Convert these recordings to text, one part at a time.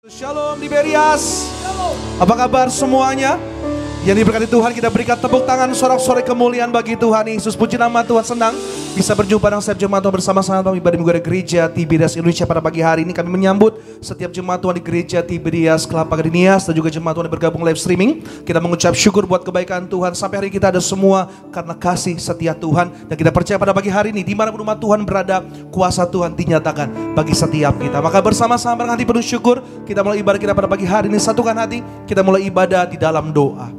Shalom Liberias. Apa kabar semuanya? Yang diberkati Tuhan, kita berikan tepuk tangan sorak-sorai kemuliaan bagi Tuhan Yesus. Puji nama Tuhan, senang bisa berjumpa dengan setiap jemaat Tuhan bersama-sama dalam ibadah minggu Gereja Tiberias Indonesia. Pada pagi hari ini kami menyambut setiap jemaat Tuhan di Gereja Tiberias Kelapa Gading Nias dan juga jemaat Tuhan yang bergabung live streaming. Kita mengucap syukur buat kebaikan Tuhan. Sampai hari kita ada semua karena kasih setia Tuhan. Dan kita percaya pada pagi hari ini dimanapun umat Tuhan berada, kuasa Tuhan dinyatakan bagi setiap kita. Maka bersama-sama dengan hati penuh syukur, kita mulai ibadah kita pada pagi hari ini. Satukan hati, kita mulai ibadah di dalam doa.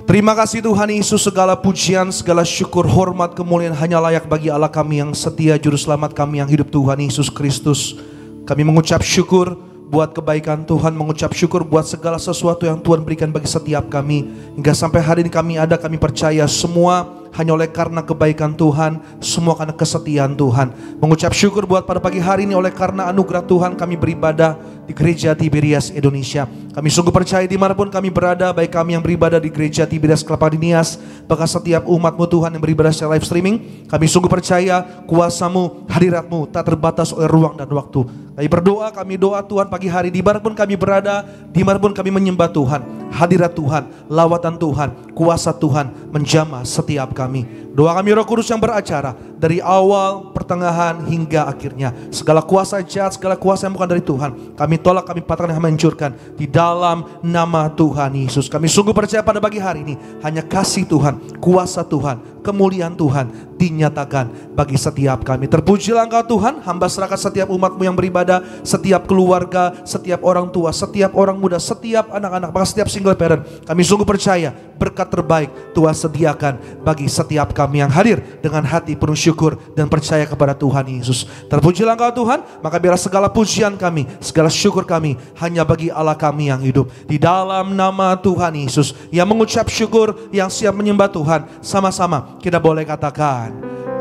Terima kasih Tuhan Yesus, segala pujian, segala syukur, hormat, kemuliaan hanya layak bagi Allah kami yang setia, Juru Selamat kami yang hidup, Tuhan Yesus Kristus. Kami mengucap syukur buat kebaikan Tuhan, mengucap syukur buat segala sesuatu yang Tuhan berikan bagi setiap kami. Hingga sampai hari ini kami ada, kami percaya semua hanya oleh karena kebaikan Tuhan, semua karena kesetiaan Tuhan. Mengucap syukur buat pada pagi hari ini oleh karena anugerah Tuhan kami beribadah di Gereja Tiberias Indonesia. Kami sungguh percaya dimanapun kami berada, baik kami yang beribadah di Gereja Tiberias Kelapa Gading Nias, bahkan setiap umat-Mu Tuhan yang beribadah secara live streaming, kami sungguh percaya kuasa-Mu, hadirat-Mu tak terbatas oleh ruang dan waktu. Kami berdoa, kami doa Tuhan pagi hari dimanapun kami berada, dimanapun kami menyembah Tuhan, hadirat Tuhan, lawatan Tuhan, kuasa Tuhan menjamah setiap kami. Doa kami Roh Kudus yang beracara dari awal, pertengahan hingga akhirnya. Segala kuasa jahat, segala kuasa yang bukan dari Tuhan, kami tolak, kami patahkan, kami hancurkan di dalam nama Tuhan Yesus. Kami sungguh percaya pada pagi hari ini hanya kasih Tuhan, kuasa Tuhan, kemuliaan Tuhan dinyatakan bagi setiap kami. Terpujilah Engkau Tuhan, hamba serahkan setiap umat-Mu yang beribadah, setiap keluarga, setiap orang tua, setiap orang muda, setiap anak-anak, bahkan setiap single parent. Kami sungguh percaya berkat terbaik Tuhan sediakan bagi setiap kami yang hadir dengan hati penuh syukur dan percaya kepada Tuhan Yesus. Terpujilah Engkau Tuhan, maka biarlah segala pujian kami, segala syukur kami hanya bagi Allah kami yang hidup. Di dalam nama Tuhan Yesus, yang mengucap syukur, yang siap menyembah Tuhan, sama-sama kita boleh katakan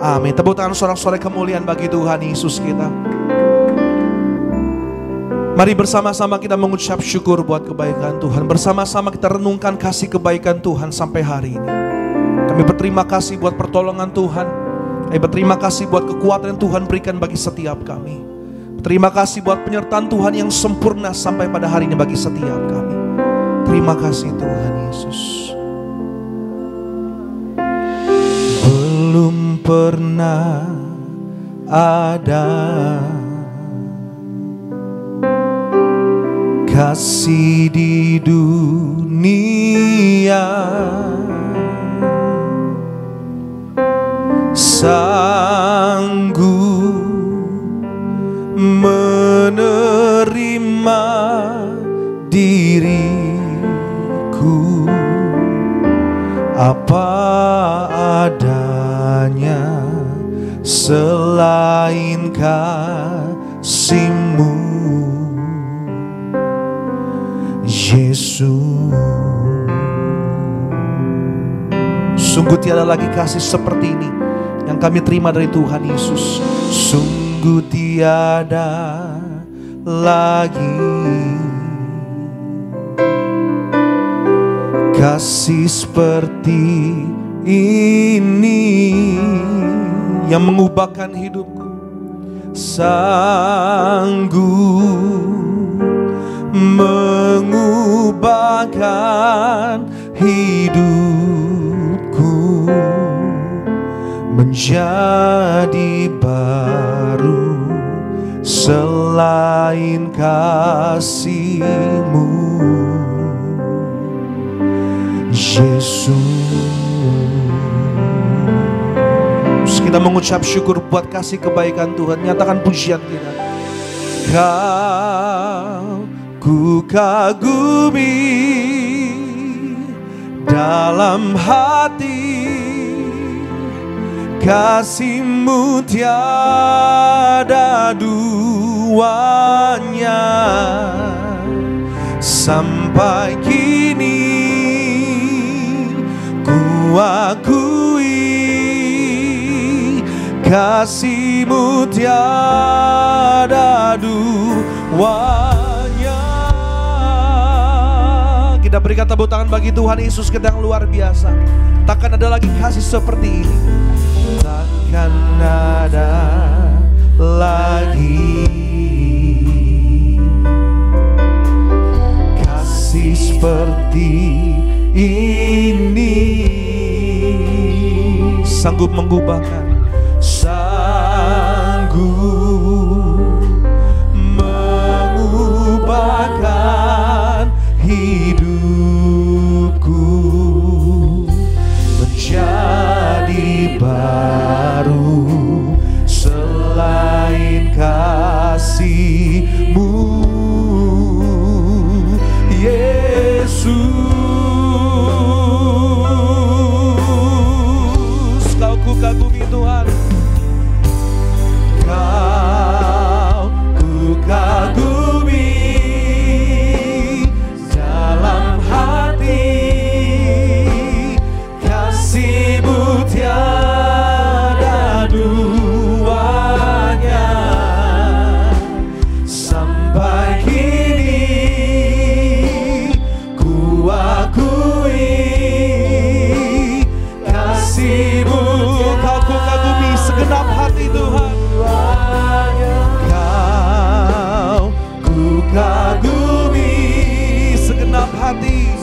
amin. Tepuk tangan sorak-sorai kemuliaan bagi Tuhan Yesus kita. Mari bersama-sama kita mengucap syukur buat kebaikan Tuhan. Bersama-sama kita renungkan kasih kebaikan Tuhan sampai hari ini. Kami berterima kasih buat pertolongan Tuhan. Kami berterima kasih buat kekuatan yang Tuhan berikan bagi setiap kami. Terima kasih buat penyertaan Tuhan yang sempurna sampai pada hari ini bagi setiap kami. Terima kasih Tuhan Yesus. Belum pernah ada kasih di dunia sanggup menerima diriku apa adanya selain kasih-Mu Yesus. Sungguh tiada lagi kasih seperti ini yang kami terima dari Tuhan Yesus. Sungguh tiada lagi kasih seperti ini yang mengubahkan hidupku, sanggup mengubahkan hidupku menjadi baru selain kasih-Mu Yesus. Kita mengucap syukur buat kasih kebaikan Tuhan. Nyatakan pujian kita. Kau ku kagumi dalam hati, kasih-Mu tiada duanya. Sampai kini ku akui kasih-Mu tiada duanya. Kita berikan tepuk tangan bagi Tuhan Yesus kita yang luar biasa. Takkan ada lagi kasih seperti ini. Takkan ada lagi sanggup mengubahkan, sanggup mengubahkan hidupku menjadi baru. Selain kasih-Mu Yesus, Kau ku kagumi Tuhan, Kau ku kagumi dalam hati, kasih-Mu tiada duanya. Sampai kini ku akui kasih-Mu, Kau ku kagumi segenap hati Tuhan. Kau ku kagumi segenap hati,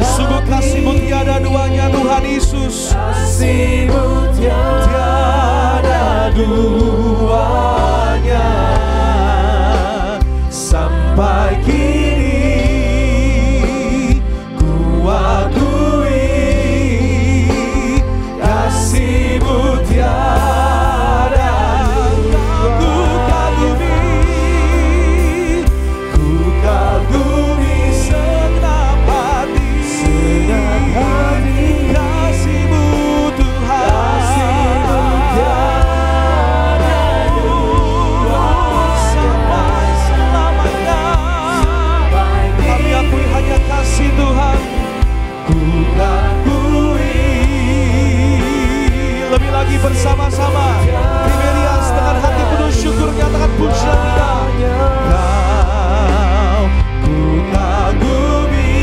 sungguh kasih-Mu tiada duanya Tuhan Yesus. Kasih-Mu tiada duanya. Sampai kini ku akui kasih-Mu tiada. Ku kagumi segenap hati, kasih-Mu Tuhan. Sampai selamanya kami akui hanya kasih Tuhan. Ku akui. Lebih lagi bersama-sama Tiberias dengan hati penuh syukur nyatakan pujian kita. Kau ku kagumi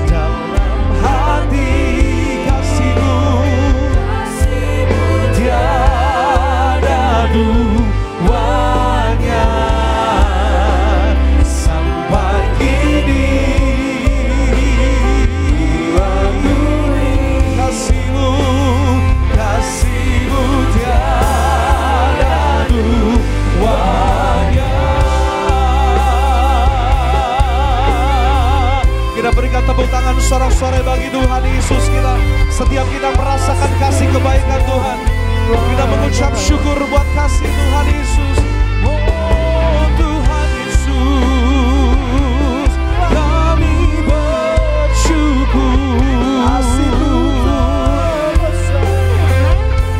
dalam hati, kasih-Mu tiada duanya. Sampai kini kasih-Mu, kasih-Mu tiada duanya. Kita berikan tepuk tangan sorak-sorai bagi Tuhan Yesus kita. Setiap kita merasakan kasih kebaikan Tuhan, kita mengucap syukur buat kasih Tuhan Yesus. Oh Tuhan Yesus, kami bersyukur.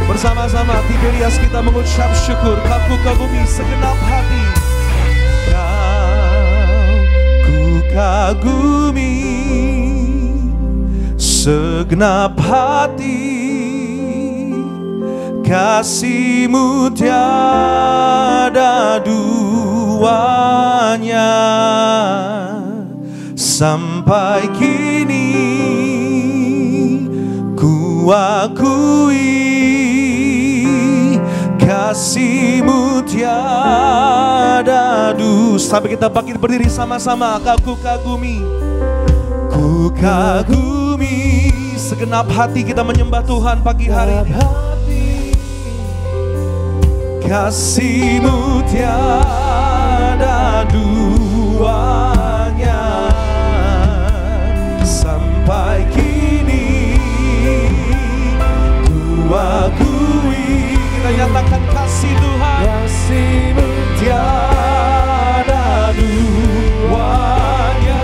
Bersama-sama Tiberias kita mengucap syukur. Kau ku kagumi segenap hati, Kau ku kagumi segenap hati, kasih-Mu tiada duanya. Sampai kini ku akui kasih-Mu tiada duanya. Sampai kita bangkit berdiri sama-sama. Kau ku kagumi, ku kagumi segenap hati kita menyembah Tuhan pagi hari ini. Kasih-Mu tiada duanya. Sampai kini ku akui, kita nyatakan kasih Tuhan, kasih-Mu tiada duanya.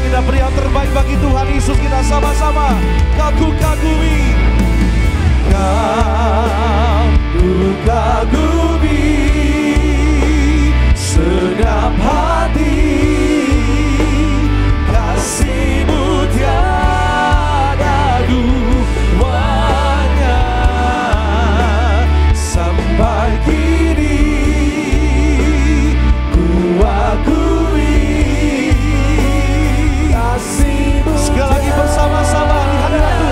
Kita beri yang terbaik bagi Tuhan Yesus, kita sama-sama. Kau ku kagumi, Kau ku kagumi segenap hati, kasih-Mu tiada duanya. Sampai kini ku akui kasih-Mu. Sekali lagi bersama-sama di hadirat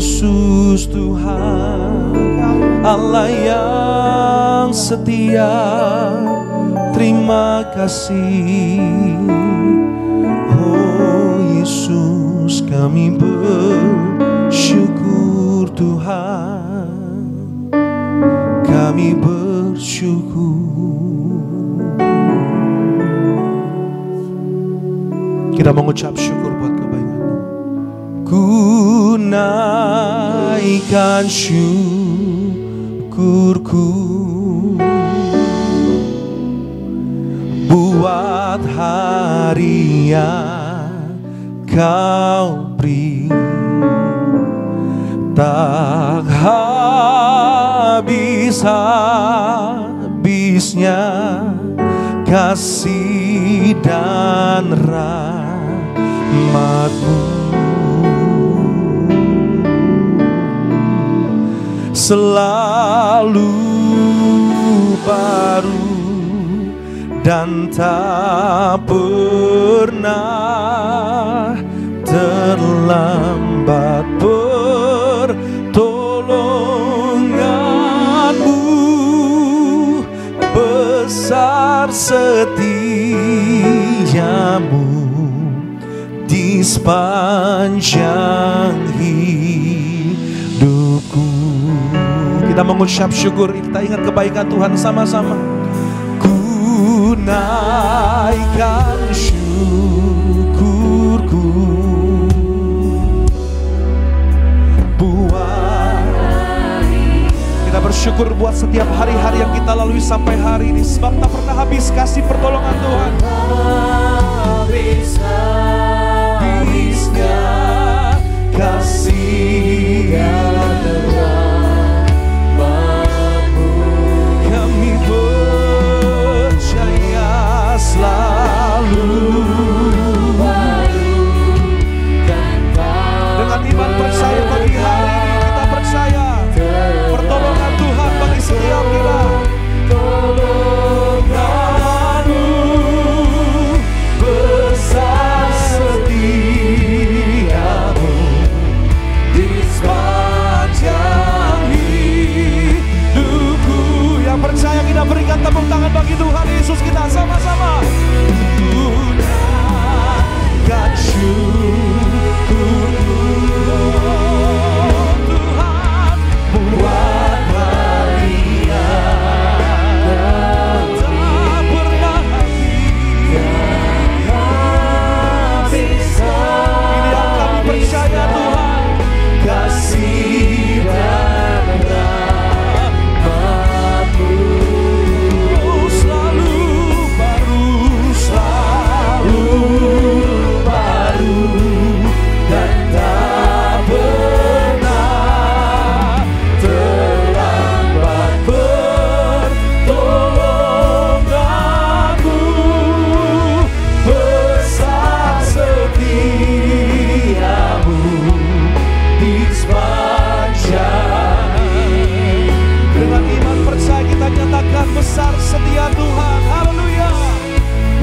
Yesus Tuhan, Allah yang setia, terima kasih. Oh Yesus, kami bersyukur Tuhan, kami bersyukur. Kita mengucap syukur buat kebaikan-Mu. Ku naikkan syukurku buat hari yang Kau beri, tak habis-habisnya kasih dan rahmat-Mu. Selalu baru dan tak pernah terlambat pertolongan-Mu. Besar setiamu di sepanjang hidupku. Kita mengucap syukur, kita ingat kebaikan Tuhan sama-sama. Ku naikkan syukurku buat, kita bersyukur buat setiap hari-hari yang kita lalui sampai hari ini, sebab tak pernah habis kasih pertolongan Tuhan. Habis-habisnya kasih dan rahmat-Mu. Kami percaya selalu dengan iman percaya bagi hari ini. Kita percaya pertolongan Tuhan bagi setiap kita. Tolongan-Mu besar setiamu di sepanjang hidupku. Yang percaya kita berikan tepuk tangan bagi Tuhan Yesus kita sama-sama. Naikkan syukurku Tuhan buat hari yang tak pernah habis. Ini yang kami percaya Tuhan, kasih dan rahmat-Mu. Oh, selalu baru dan tak pernah terlambat pertolongan-Mu. Besar setiamu di sepanjang. Dengan iman percaya kita nyatakan besar setia Tuhan. Haleluya.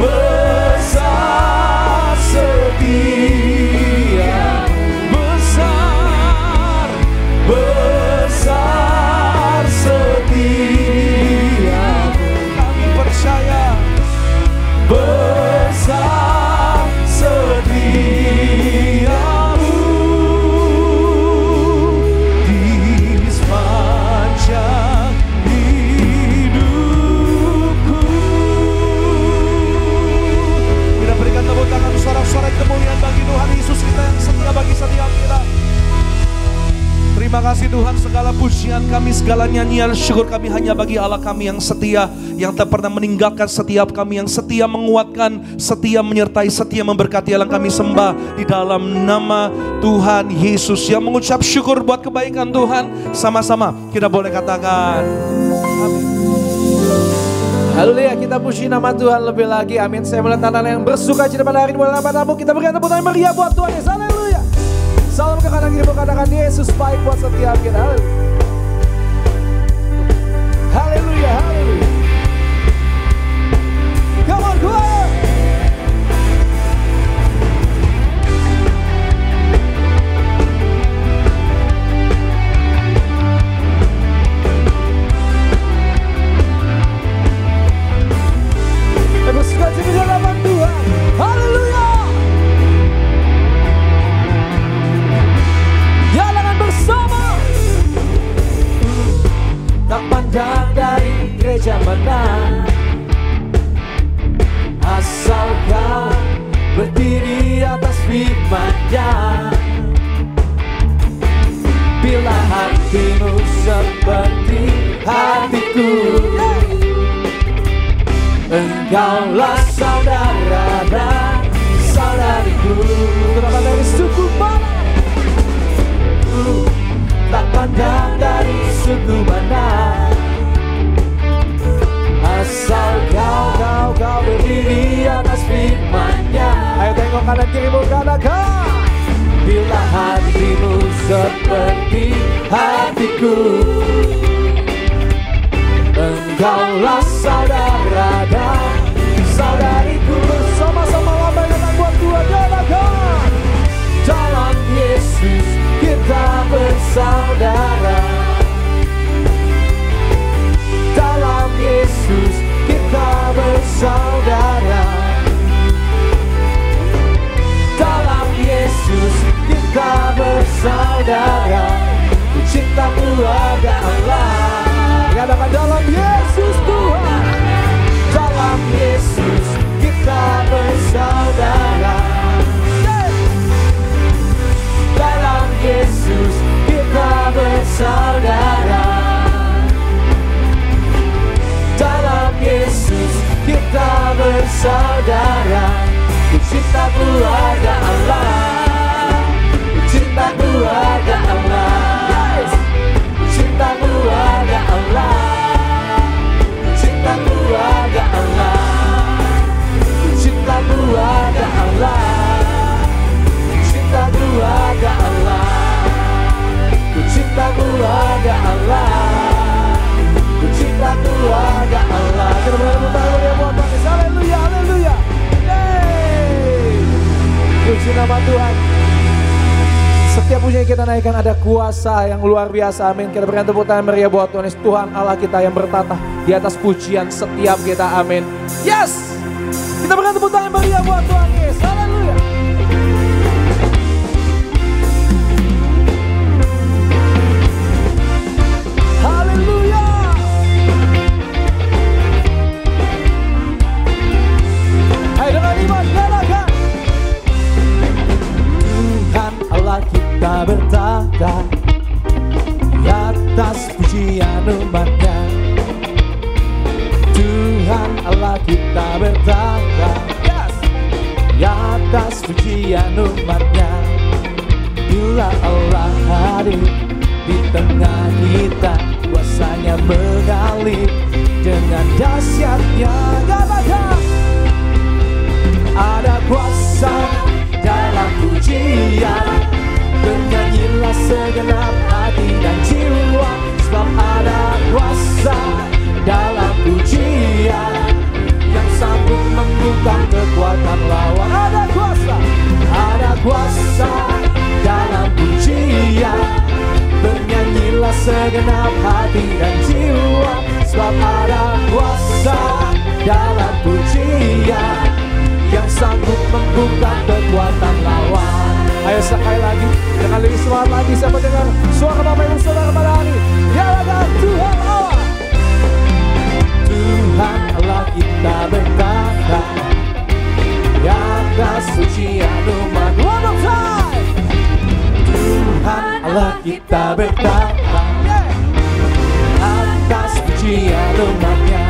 Besar setia, besar setia. Kami percaya besar setiamu di sepanjang hidupku. Kita berikan tepuk tangan sorak-sorai kemuliaan bagi Tuhan Yesus kita yang setia bagi setiap kita. Terima kasih Tuhan, segala pujian kami, segala nyanyian syukur kami hanya bagi Allah kami yang setia, yang tak pernah meninggalkan setiap kami, yang setia menguatkan, setia menyertai, setia memberkati. Allah kami sembah di dalam nama Tuhan Yesus. Yang mengucap syukur buat kebaikan Tuhan, sama-sama kita boleh katakan amin. Haleluya, kita puji nama Tuhan lebih lagi, amin. Saya melihat anak-anak yang bersuka cita pada hari ini bulan Ramadan. Kita berikan tepuk tangan meriah buat Tuhan Yesus. Haleluya. Salam ke kanan kiri, katakan Yesus baik buat setiap kita. Haleluya, haleluya. Come on, choir. sebelah kanan kirimu katakan. Bila hatimu seperti hatiku, engkaulah saudara dan saudariku. Bersama-sama lambaikan buat dua katakan. Dalam Yesus kita bersaudara. Dalam Yesus kita bersaudara. Dalam Yesus kita bersaudara. Cinta keluarga Allah. Katakan dalam Yesus Tuhan. Dalam Yesus kita bersaudara. Dalam Yesus kita bersaudara. Dalam Yesus kita bersaudara. Cinta keluarga Allah. Cinta keluarga Allah. Cinta keluarga Allah. Cinta keluarga Allah. Cinta keluarga Allah. Cinta keluarga Allah. Cinta keluarga Allah. Cinta keluarga Allah. Kita bertepuk tangan ya buat Tuhan. Haleluya, haleluya. Puji nama Tuhan. Setiap puji yang kita naikkan ada kuasa yang luar biasa. Amin. Kita berikan tepuk tangan meriah buat Tuhan. Tuhan Allah kita yang bertata di atas pujian setiap kita. Amin. Yes. Kita berikan tepuk tangan meriah buat Tuhan. Yes. Haleluya. Haleluya. Hai dengan iman katakan. Tuhan Allah kita bertata di atas pujian umat-Nya. Tuhan Allah kita bertata di atas pujian umat-Nya. Bila Allah hadir di tengah kita, kuasanya mengalir dengan dahsyatnya. Katakan ada kuasa dalam pujian. Bernyanyilah segenap hati dan jiwa, sebab ada kuasa dalam pujian yang sanggup membungkam kekuatan lawan. Ada kuasa dalam pujian. Bernyanyilah segenap hati dan jiwa, sebab ada kuasa dalam pujian yang sanggup membungkam kekuatan lawan. Ayo sekali lagi, dengan lebih semangat lagi, saya mendengar suara Bapak Ibu Saudara pada hari. Nyalakan Tuhan Allah. Tuhan Allah kita bertata di atas pujian umat. One more time. Tuhan Allah kita bertata atas pujian umat-Nya.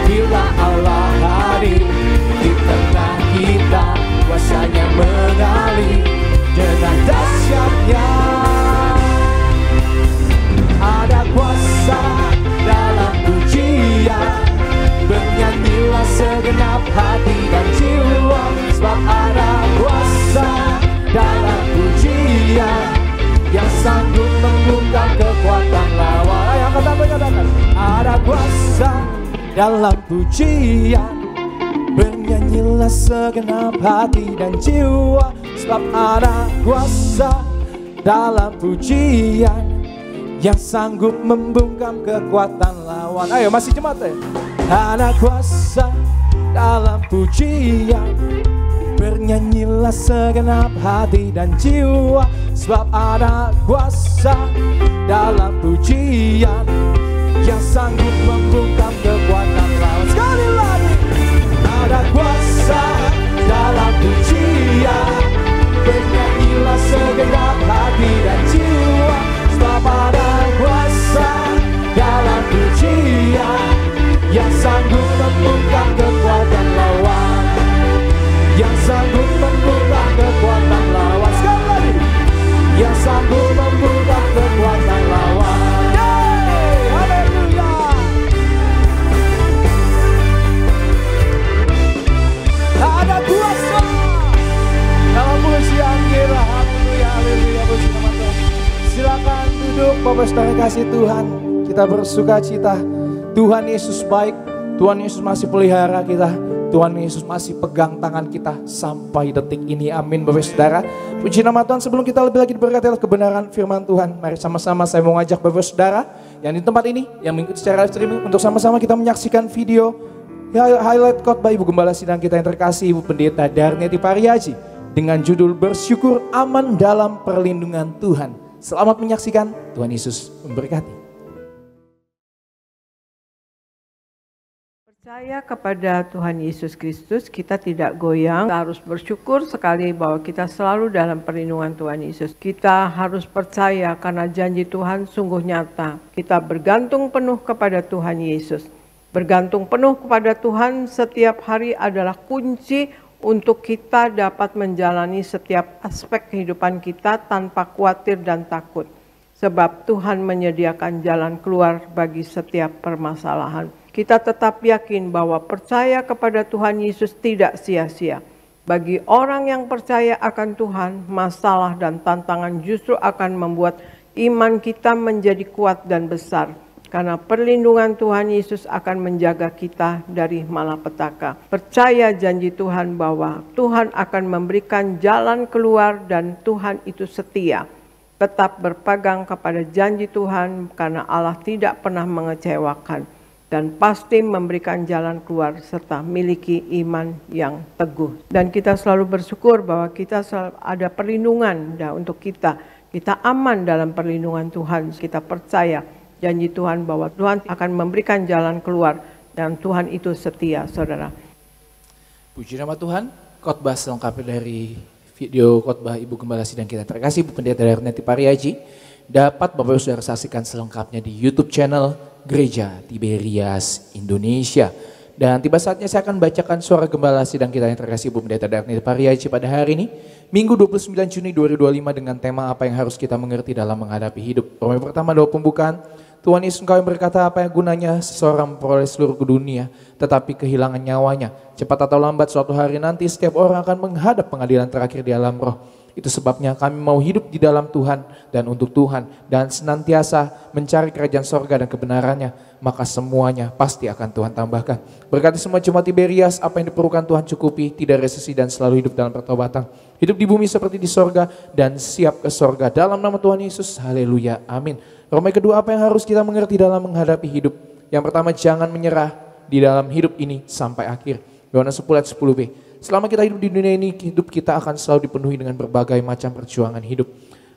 Bila Allah hadir di tengah kita, kuasanya mengalir dengan dahsyatnya. Ada kuasa dalam pujian. Bernyanyilah segenap hati dan jiwa, sebab ada kuasa dalam pujian yang sanggup membungkam kekuatan lawan. Ayo katakan, ada kuasa dalam pujian. Bernyanyilah segenap hati dan jiwa, sebab ada kuasa dalam pujian yang sanggup membungkam kekuatan lawan. Ayo masih jemaat ya. Ada kuasa dalam pujian. Bernyanyilah segenap hati dan jiwa, sebab ada kuasa dalam pujian yang sanggup membungkam kekuatan lawan. Sekali lagi. Ada kuasa dalam pujian. Bernyanyilah segenap hati dan jiwa, sebab ada kuasa dalam pujian yang sanggup membungkam kekuatan lawan. Yang sanggup membungkam kekuatan lawan. Sekali lagi. Yang sanggup membungkam kekuatan lawan. Haleluya. Ada kuasa Bapak Saudara kasih Tuhan, kita bersuka cita. Tuhan Yesus baik, Tuhan Yesus masih pelihara kita, Tuhan Yesus masih pegang tangan kita sampai detik ini. Amin Bapak Saudara. Puji nama Tuhan. Sebelum kita lebih lagi diberkati oleh kebenaran firman Tuhan, mari sama-sama saya mau ngajak Bapak Saudara yang di tempat ini, yang mengikuti secara live streaming, untuk sama-sama kita menyaksikan video highlight khotbah Ibu Gembala Sidang kita yang terkasih, Ibu Pendeta Darneti Pariaji, dengan judul Bersyukur Aman Dalam Perlindungan Tuhan. Selamat menyaksikan, Tuhan Yesus memberkati. Percaya kepada Tuhan Yesus Kristus, kita tidak goyang. Kita harus bersyukur sekali bahwa kita selalu dalam perlindungan Tuhan Yesus. Kita harus percaya karena janji Tuhan sungguh nyata. Kita bergantung penuh kepada Tuhan Yesus. Bergantung penuh kepada Tuhan setiap hari adalah kunci untuk kita dapat menjalani setiap aspek kehidupan kita tanpa khawatir dan takut. Sebab Tuhan menyediakan jalan keluar bagi setiap permasalahan. Kita tetap yakin bahwa percaya kepada Tuhan Yesus tidak sia-sia. Bagi orang yang percaya akan Tuhan, masalah dan tantangan justru akan membuat iman kita menjadi kuat dan besar. Karena perlindungan Tuhan Yesus akan menjaga kita dari malapetaka. Percaya janji Tuhan bahwa Tuhan akan memberikan jalan keluar dan Tuhan itu setia. Tetap berpegang kepada janji Tuhan karena Allah tidak pernah mengecewakan. Dan pasti memberikan jalan keluar serta miliki iman yang teguh. Dan kita selalu bersyukur bahwa kita selalu ada perlindungan untuk kita. Kita aman dalam perlindungan Tuhan. Kita percaya janji Tuhan bahwa Tuhan akan memberikan jalan keluar dan Tuhan itu setia, saudara. Puji nama Tuhan, khotbah selengkapnya dari video khotbah Ibu Gembala Sidang kita terkasih, Ibu Pendeta Darneti Pariaji, dapat Bapak Ibu Saudara saksikan selengkapnya di YouTube channel Gereja Tiberias Indonesia. Dan tiba saatnya saya akan bacakan suara Gembala Sidang kita yang terkasih, Ibu Pendeta Darneti Pariaji pada hari ini, Minggu 29 Juni 2025 dengan tema apa yang harus kita mengerti dalam menghadapi hidup. Poin pertama adalah pembukaan. Tuhan Yesus Engkau yang berkata, apa yang gunanya seseorang memperoleh seluruh dunia tetapi kehilangan nyawanya. Cepat atau lambat suatu hari nanti setiap orang akan menghadap pengadilan terakhir di alam roh. Itu sebabnya kami mau hidup di dalam Tuhan dan untuk Tuhan dan senantiasa mencari kerajaan sorga dan kebenarannya. Maka semuanya pasti akan Tuhan tambahkan. Berkati semua jemaat Tiberias, apa yang diperlukan Tuhan cukupi, tidak resesi dan selalu hidup dalam pertobatan. Hidup di bumi seperti di sorga dan siap ke sorga. Dalam nama Tuhan Yesus, haleluya, amin. Roma kedua, apa yang harus kita mengerti dalam menghadapi hidup? Yang pertama, jangan menyerah di dalam hidup ini sampai akhir. Yohanes 10 ayat 10b. Selama kita hidup di dunia ini, hidup kita akan selalu dipenuhi dengan berbagai macam perjuangan hidup.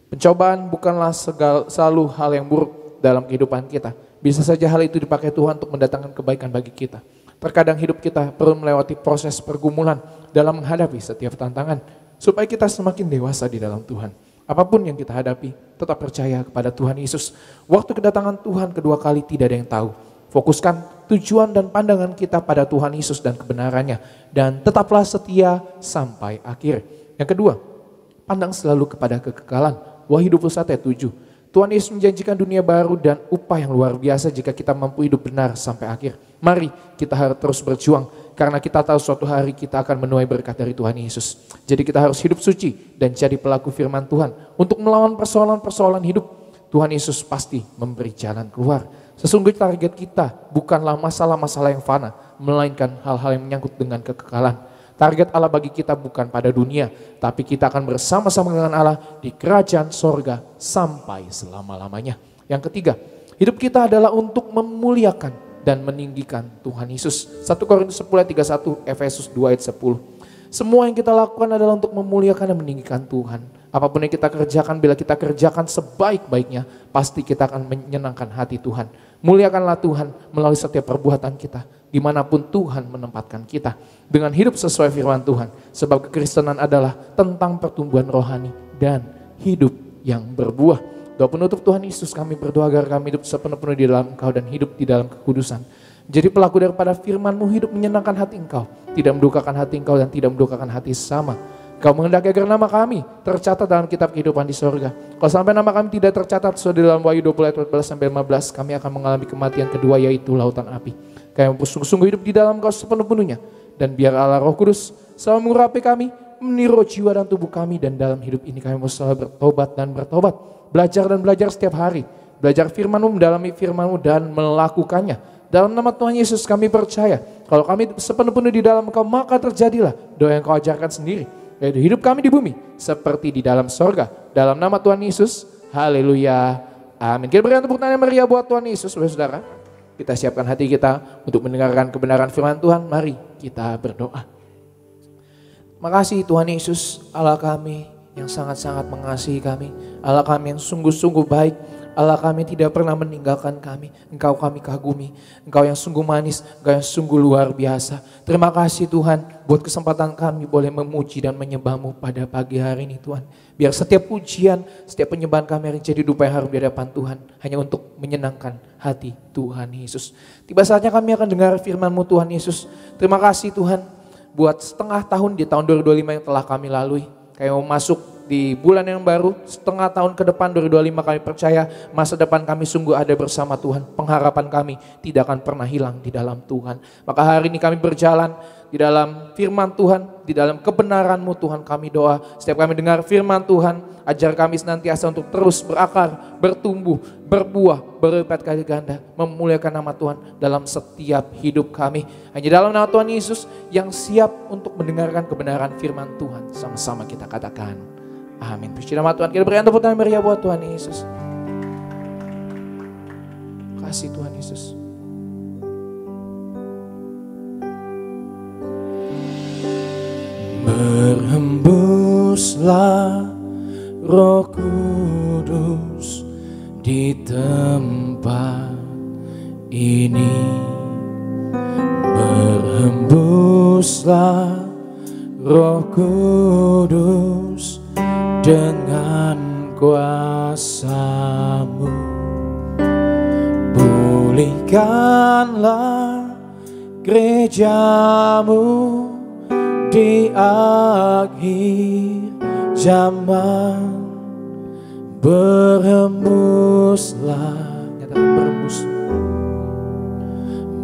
Pencobaan bukanlah selalu hal yang buruk dalam kehidupan kita. Bisa saja hal itu dipakai Tuhan untuk mendatangkan kebaikan bagi kita. Terkadang hidup kita perlu melewati proses pergumulan dalam menghadapi setiap tantangan, supaya kita semakin dewasa di dalam Tuhan. Apapun yang kita hadapi, tetap percaya kepada Tuhan Yesus. Waktu kedatangan Tuhan kedua kali tidak ada yang tahu. Fokuskan tujuan dan pandangan kita pada Tuhan Yesus dan kebenarannya. Dan tetaplah setia sampai akhir. Yang kedua, pandang selalu kepada kekekalan. Wahyu 21 ayat 7. Tuhan Yesus menjanjikan dunia baru dan upah yang luar biasa jika kita mampu hidup benar sampai akhir. Mari kita harus terus berjuang karena kita tahu suatu hari kita akan menuai berkat dari Tuhan Yesus. Jadi kita harus hidup suci dan jadi pelaku firman Tuhan untuk melawan persoalan-persoalan hidup. Tuhan Yesus pasti memberi jalan keluar. Sesungguhnya target kita bukanlah masalah-masalah yang fana, melainkan hal-hal yang menyangkut dengan kekekalan. Target Allah bagi kita bukan pada dunia, tapi kita akan bersama-sama dengan Allah di kerajaan sorga sampai selama-lamanya. Yang ketiga, hidup kita adalah untuk memuliakan dan meninggikan Tuhan Yesus. 1 Korintus 10 ayat 31, Efesus 2 ayat 10. Semua yang kita lakukan adalah untuk memuliakan dan meninggikan Tuhan. Apapun yang kita kerjakan, bila kita kerjakan sebaik-baiknya, pasti kita akan menyenangkan hati Tuhan. Muliakanlah Tuhan melalui setiap perbuatan kita, dimanapun Tuhan menempatkan kita. Dengan hidup sesuai firman Tuhan, sebab kekristenan adalah tentang pertumbuhan rohani dan hidup yang berbuah. Doa penutup Tuhan Yesus, kami berdoa agar kami hidup sepenuh-penuh di dalam Engkau dan hidup di dalam kekudusan. Jadi pelaku daripada firman-Mu, hidup menyenangkan hati Engkau, tidak mendukakan hati Engkau dan tidak mendukakan hati sesama. Kau menghendaki agar nama kami tercatat dalam kitab kehidupan di sorga. Kalau sampai nama kami tidak tercatat sesuai dalam Wahyu 20 ayat 14-15, kami akan mengalami kematian kedua, yaitu lautan api. Kami sungguh-sungguh hidup di dalam Kau sepenuh-penuhnya. Dan biar Allah Roh Kudus selalu mengurapi kami, meniru jiwa dan tubuh kami. Dan dalam hidup ini kami mau selalu bertobat dan bertobat. Belajar dan belajar setiap hari. belajar firman-Mu, mendalami firman-Mu dan melakukannya. Dalam nama Tuhan Yesus kami percaya, kalau kami sepenuh-penuh di dalam Engkau, maka terjadilah doa yang Kau ajarkan sendiri, yaitu hidup kami di bumi seperti di dalam sorga. Dalam nama Tuhan Yesus, haleluya, amin. Kita berikan tepuk tangan yang meriah buat Tuhan Yesus, saudara. Kita siapkan hati kita untuk mendengarkan kebenaran firman Tuhan. Mari kita berdoa. Makasih Tuhan Yesus, Allah kami yang sangat-sangat mengasihi kami, Allah kami yang sungguh-sungguh baik, Allah kami tidak pernah meninggalkan kami. Engkau kami kagumi, Engkau yang sungguh manis, Engkau yang sungguh luar biasa. Terima kasih Tuhan buat kesempatan kami boleh memuji dan menyembah-Mu pada pagi hari ini Tuhan. Biar setiap pujian, setiap penyembahan kami hari jadi dupa yang harum di hadapan Tuhan, hanya untuk menyenangkan hati Tuhan Yesus. Tiba saatnya kami akan dengar firman-Mu Tuhan Yesus. Terima kasih Tuhan buat setengah tahun di tahun 2025 yang telah kami lalui. Kayak mau masuk di bulan yang baru, setengah tahun ke depan 2025 kami percaya masa depan kami sungguh ada bersama Tuhan. Pengharapan kami tidak akan pernah hilang di dalam Tuhan. Maka hari ini kami berjalan di dalam firman Tuhan, di dalam kebenaran-Mu Tuhan kami doa. Setiap kami dengar firman Tuhan, ajar kami senantiasa untuk terus berakar, bertumbuh, berbuah, berlipat kali ganda, memuliakan nama Tuhan dalam setiap hidup kami. Hanya dalam nama Tuhan Yesus yang siap untuk mendengarkan kebenaran firman Tuhan. Sama-sama kita katakan amin. Puji nama Tuhan. Kita berikan tepuk tangan meriah buat Tuhan Yesus. Kasih Tuhan Yesus. Berhembuslah Roh Kudus di tempat ini. Berhembuslah Roh Kudus dengan kuasa-Mu. Pulihkanlah gereja-Mu di akhir zaman. Berhembuslah, nyatakan berhembus,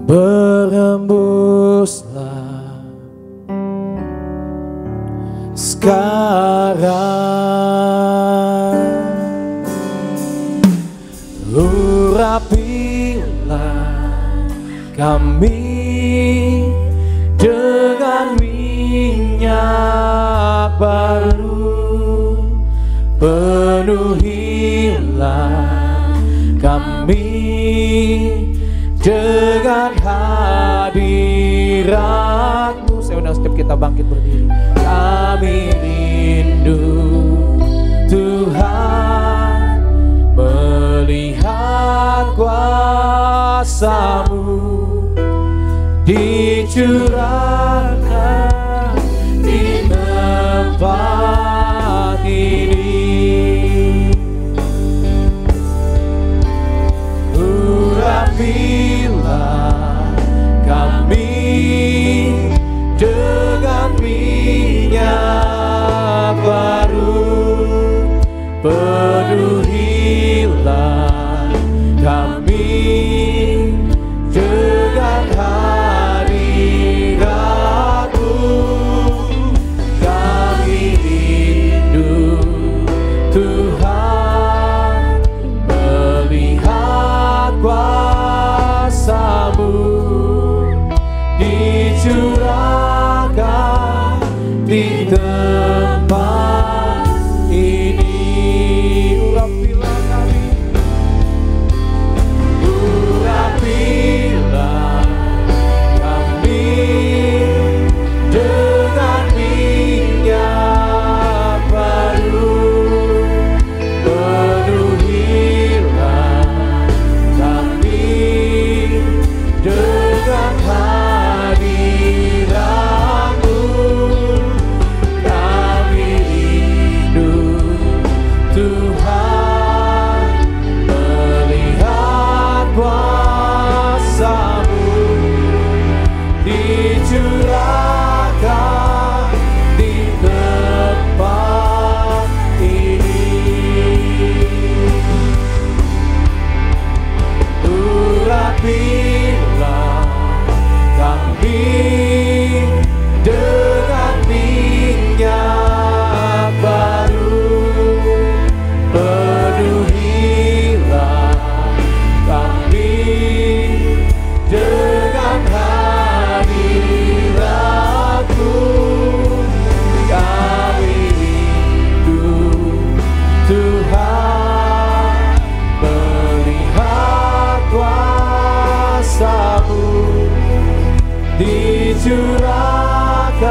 berhembuslah sekarang. Urapilah kami dengan minyak baru, penuhilah kami dengan hadirat-Mu. Saya undang setiap kita bangkit berdiri. Kami rindu Tuhan melihat kuasa-Mu dicurahkan di tempat ini. Urapilah kami dengan minyak baru, penuhilah kami dengan hadirat-Mu. Kami rindu Tuhan melihat kuasa-Mu dicurahkan di tempat dicurahkan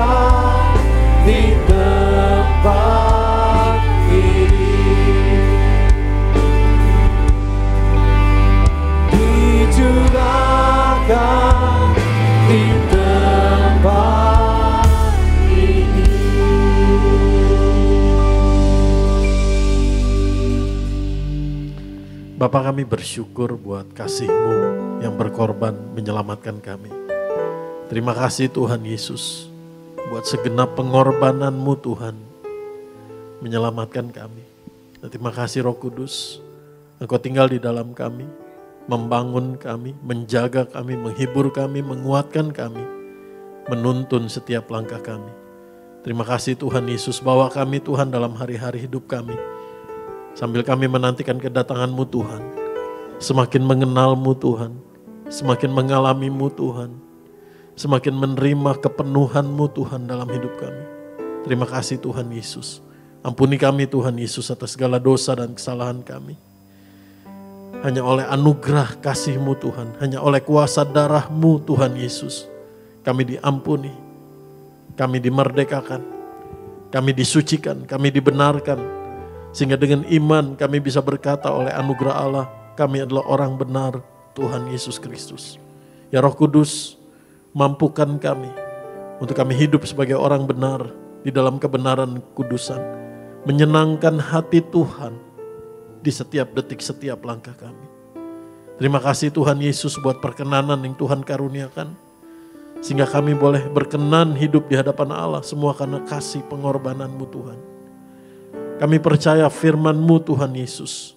di tempat ini, dicurahkan di tempat ini. Bapa, kami bersyukur buat kasih-Mu yang berkorban menyelamatkan kami. Terima kasih Tuhan Yesus buat segenap pengorbanan-Mu Tuhan menyelamatkan kami. Dan terima kasih Roh Kudus, Engkau tinggal di dalam kami, membangun kami, menjaga kami, menghibur kami, menguatkan kami, menuntun setiap langkah kami. Terima kasih Tuhan Yesus, bawa kami Tuhan dalam hari-hari hidup kami. Sambil kami menantikan kedatangan-Mu Tuhan, semakin mengenal-Mu Tuhan, semakin mengalami-Mu Tuhan, semakin menerima kepenuhan-Mu Tuhan dalam hidup kami. Terima kasih Tuhan Yesus. Ampuni kami Tuhan Yesus atas segala dosa dan kesalahan kami. Hanya oleh anugerah kasih-Mu Tuhan, hanya oleh kuasa darah-Mu Tuhan Yesus, kami diampuni, kami dimerdekakan, kami disucikan, kami dibenarkan. Sehingga dengan iman kami bisa berkata oleh anugerah Allah, kami adalah orang benar Tuhan Yesus Kristus. Ya Roh Kudus, mampukan kami untuk kami hidup sebagai orang benar di dalam kebenaran kudusan. Menyenangkan hati Tuhan di setiap detik, setiap langkah kami. Terima kasih Tuhan Yesus buat perkenanan yang Tuhan karuniakan. Sehingga kami boleh berkenan hidup di hadapan Allah, semua karena kasih pengorbanan-Mu Tuhan. Kami percaya firman-Mu Tuhan Yesus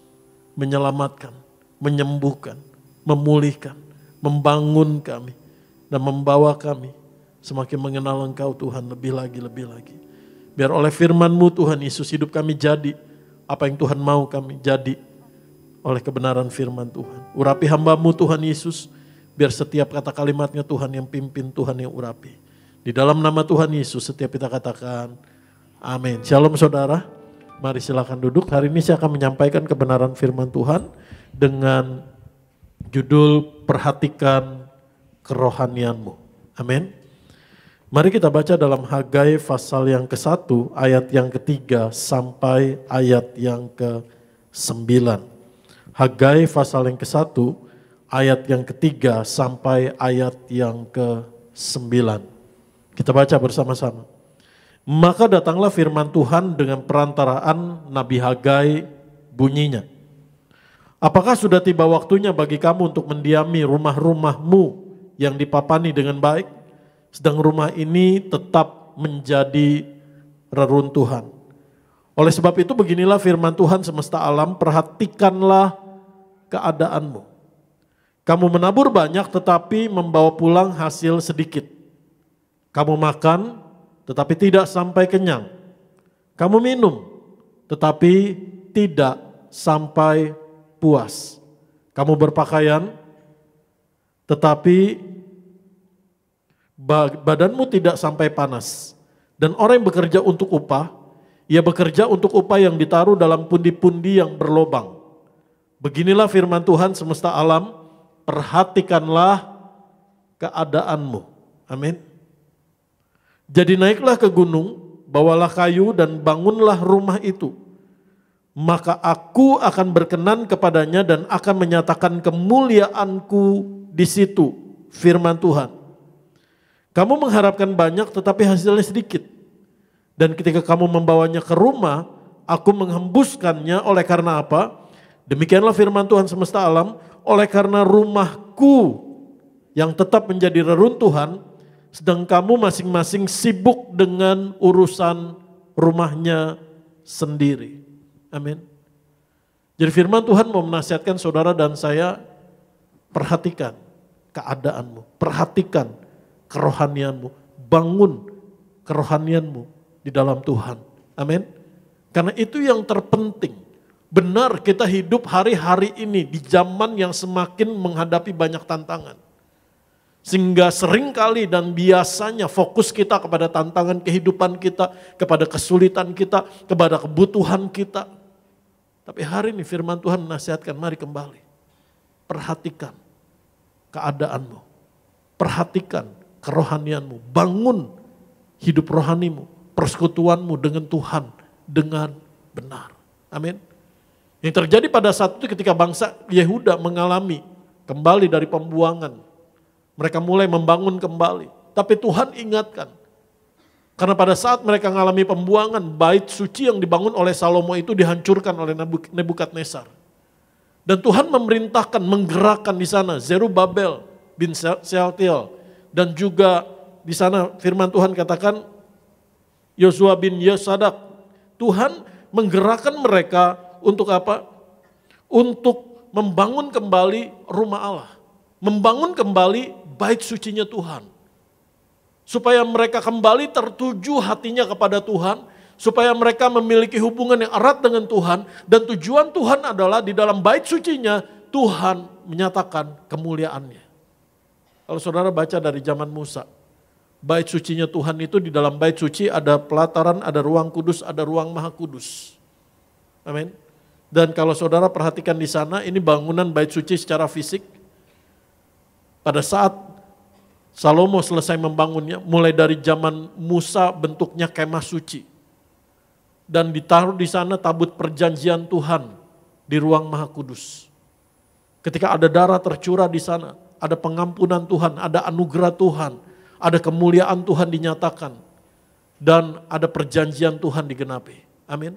menyelamatkan, menyembuhkan, memulihkan, membangun kami, dan membawa kami semakin mengenal Engkau Tuhan lebih lagi. Biar oleh firman-Mu Tuhan Yesus hidup kami jadi apa yang Tuhan mau kami jadi oleh kebenaran firman Tuhan. Urapi hamba-Mu Tuhan Yesus, biar setiap kata kalimatnya Tuhan yang pimpin, Tuhan yang urapi. Di dalam nama Tuhan Yesus setiap kita katakan amin. Shalom saudara. Mari silakan duduk. Hari ini saya akan menyampaikan kebenaran firman Tuhan dengan judul Perhatikan Kerohanianmu. Amin. Mari kita baca dalam Hagai pasal yang ke-1 ayat yang ke-3 sampai ayat yang ke-9. Hagai pasal yang ke-1 ayat yang ke-3 sampai ayat yang ke-9. Kita baca bersama-sama. Maka datanglah firman Tuhan dengan perantaraan Nabi Hagai, bunyinya. Apakah sudah tiba waktunya bagi kamu untuk mendiami rumah-rumahmu yang dipapani dengan baik, sedang rumah ini tetap menjadi reruntuhan. Oleh sebab itu beginilah firman Tuhan semesta alam, perhatikanlah keadaanmu. Kamu menabur banyak tetapi membawa pulang hasil sedikit. Kamu makan tetapi tidak sampai kenyang. Kamu minum, tetapi tidak sampai puas. Kamu berpakaian, tetapi badanmu tidak sampai panas. Dan orang yang bekerja untuk upah, ia bekerja untuk upah yang ditaruh dalam pundi-pundi yang berlobang. Beginilah firman Tuhan semesta alam, perhatikanlah keadaanmu. Amin. Jadi naiklah ke gunung, bawalah kayu dan bangunlah rumah itu. Maka aku akan berkenan kepadanya dan akan menyatakan kemuliaanku di situ, firman Tuhan. Kamu mengharapkan banyak tetapi hasilnya sedikit. Dan ketika kamu membawanya ke rumah, aku menghembuskannya oleh karena apa? Demikianlah firman Tuhan semesta alam, oleh karena rumahku yang tetap menjadi reruntuhan, sedang kamu masing-masing sibuk dengan urusan rumahnya sendiri. Amin. Jadi firman Tuhan mau menasihatkan saudara dan saya, perhatikan keadaanmu, perhatikan kerohanianmu, bangun kerohanianmu di dalam Tuhan. Amin. Karena itu yang terpenting. Benar kita hidup hari-hari ini di zaman yang semakin menghadapi banyak tantangan. Sehingga seringkali dan biasanya fokus kita kepada tantangan kehidupan kita, kepada kesulitan kita, kepada kebutuhan kita. Tapi hari ini firman Tuhan menasihatkan, mari kembali. Perhatikan keadaanmu. Perhatikan kerohanianmu, bangun hidup rohanimu, persekutuanmu dengan Tuhan dengan benar. Amin. Yang terjadi pada saat itu ketika bangsa Yehuda mengalami kembali dari pembuangan. Mereka mulai membangun kembali. Tapi Tuhan ingatkan. Karena pada saat mereka mengalami pembuangan, bait suci yang dibangun oleh Salomo itu dihancurkan oleh Nebukadnezar. Dan Tuhan memerintahkan, menggerakkan di sana Zerubabel bin Shealtiel. Dan juga di sana firman Tuhan katakan Yosua bin Yosadak. Tuhan menggerakkan mereka untuk apa? Untuk membangun kembali rumah Allah. Membangun kembali bait sucinya Tuhan. Supaya mereka kembali tertuju hatinya kepada Tuhan. Supaya mereka memiliki hubungan yang erat dengan Tuhan. Dan tujuan Tuhan adalah di dalam bait sucinya Tuhan menyatakan kemuliaannya. Kalau saudara baca dari zaman Musa. Bait sucinya Tuhan itu di dalam bait suci ada pelataran, ada ruang kudus, ada ruang maha kudus. Amin. Dan kalau saudara perhatikan di sana, ini bangunan bait suci secara fisik. Pada saat Salomo selesai membangunnya, mulai dari zaman Musa bentuknya kemah suci. Dan ditaruh di sana tabut perjanjian Tuhan di ruang maha kudus. Ketika ada darah tercurah di sana, ada pengampunan Tuhan, ada anugerah Tuhan, ada kemuliaan Tuhan dinyatakan. Dan ada perjanjian Tuhan digenapi. Amin.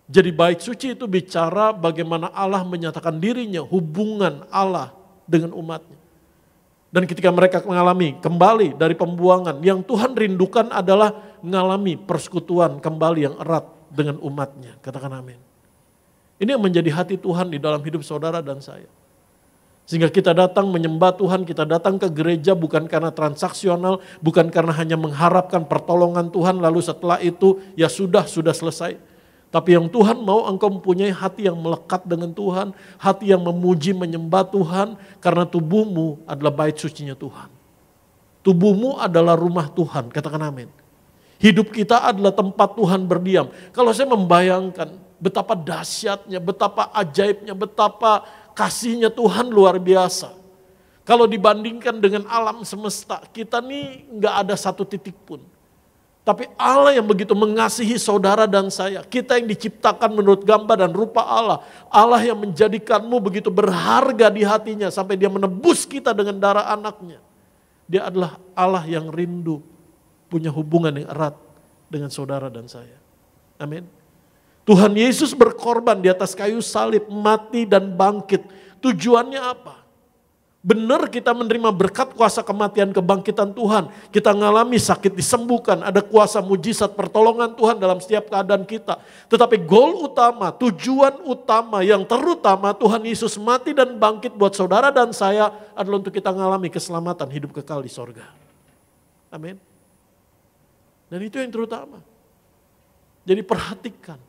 Jadi bait suci itu bicara bagaimana Allah menyatakan dirinya, hubungan Allah dengan umatnya. Dan ketika mereka mengalami kembali dari pembuangan, yang Tuhan rindukan adalah mengalami persekutuan kembali yang erat dengan umatnya. Katakan amin. Ini yang menjadi hati Tuhan di dalam hidup saudara dan saya. Sehingga kita datang menyembah Tuhan, kita datang ke gereja bukan karena transaksional, bukan karena hanya mengharapkan pertolongan Tuhan lalu setelah itu ya sudah selesai. Tapi yang Tuhan mau engkau mempunyai hati yang melekat dengan Tuhan, hati yang memuji menyembah Tuhan karena tubuhmu adalah bait sucinya Tuhan. Tubuhmu adalah rumah Tuhan, katakan amin. Hidup kita adalah tempat Tuhan berdiam. Kalau saya membayangkan betapa dahsyatnya, betapa ajaibnya, betapa kasihnya Tuhan luar biasa. Kalau dibandingkan dengan alam semesta, kita nih nggak ada satu titik pun. Tapi Allah yang begitu mengasihi saudara dan saya, kita yang diciptakan menurut gambar dan rupa Allah. Allah yang menjadikanmu begitu berharga di hatinya sampai dia menebus kita dengan darah anaknya. Dia adalah Allah yang rindu punya hubungan yang erat dengan saudara dan saya. Amin. Tuhan Yesus berkorban di atas kayu salib, mati dan bangkit. Tujuannya apa? Benar kita menerima berkat kuasa kematian kebangkitan Tuhan. Kita mengalami sakit disembuhkan. Ada kuasa mujizat pertolongan Tuhan dalam setiap keadaan kita. Tetapi goal utama, tujuan utama yang terutama Tuhan Yesus mati dan bangkit buat saudara dan saya adalah untuk kita mengalami keselamatan hidup kekal di sorga. Amin. Dan itu yang terutama. Jadi perhatikan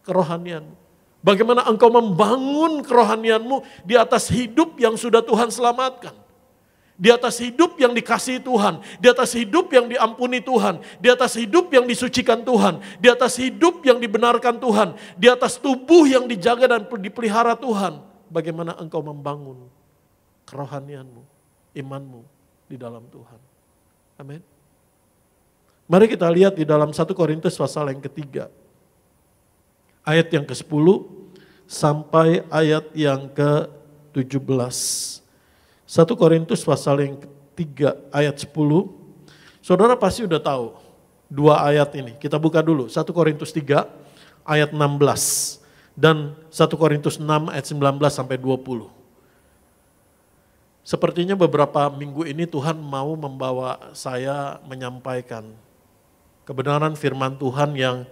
kerohanianmu. Bagaimana engkau membangun kerohanianmu di atas hidup yang sudah Tuhan selamatkan. Di atas hidup yang dikasihi Tuhan. Di atas hidup yang diampuni Tuhan. Di atas hidup yang disucikan Tuhan. Di atas hidup yang dibenarkan Tuhan. Di atas tubuh yang dijaga dan dipelihara Tuhan. Bagaimana engkau membangun kerohanianmu, imanmu di dalam Tuhan. Amin. Mari kita lihat di dalam 1 Korintus pasal yang ketiga. Ayat yang ke-10 sampai ayat yang ke-17. 1 Korintus pasal yang ketiga ayat 10. Saudara pasti udah tahu dua ayat ini. Kita buka dulu 1 Korintus 3 ayat 16 dan 1 Korintus 6 ayat 19 sampai 20. Sepertinya beberapa minggu ini Tuhan mau membawa saya menyampaikan kebenaran firman Tuhan yang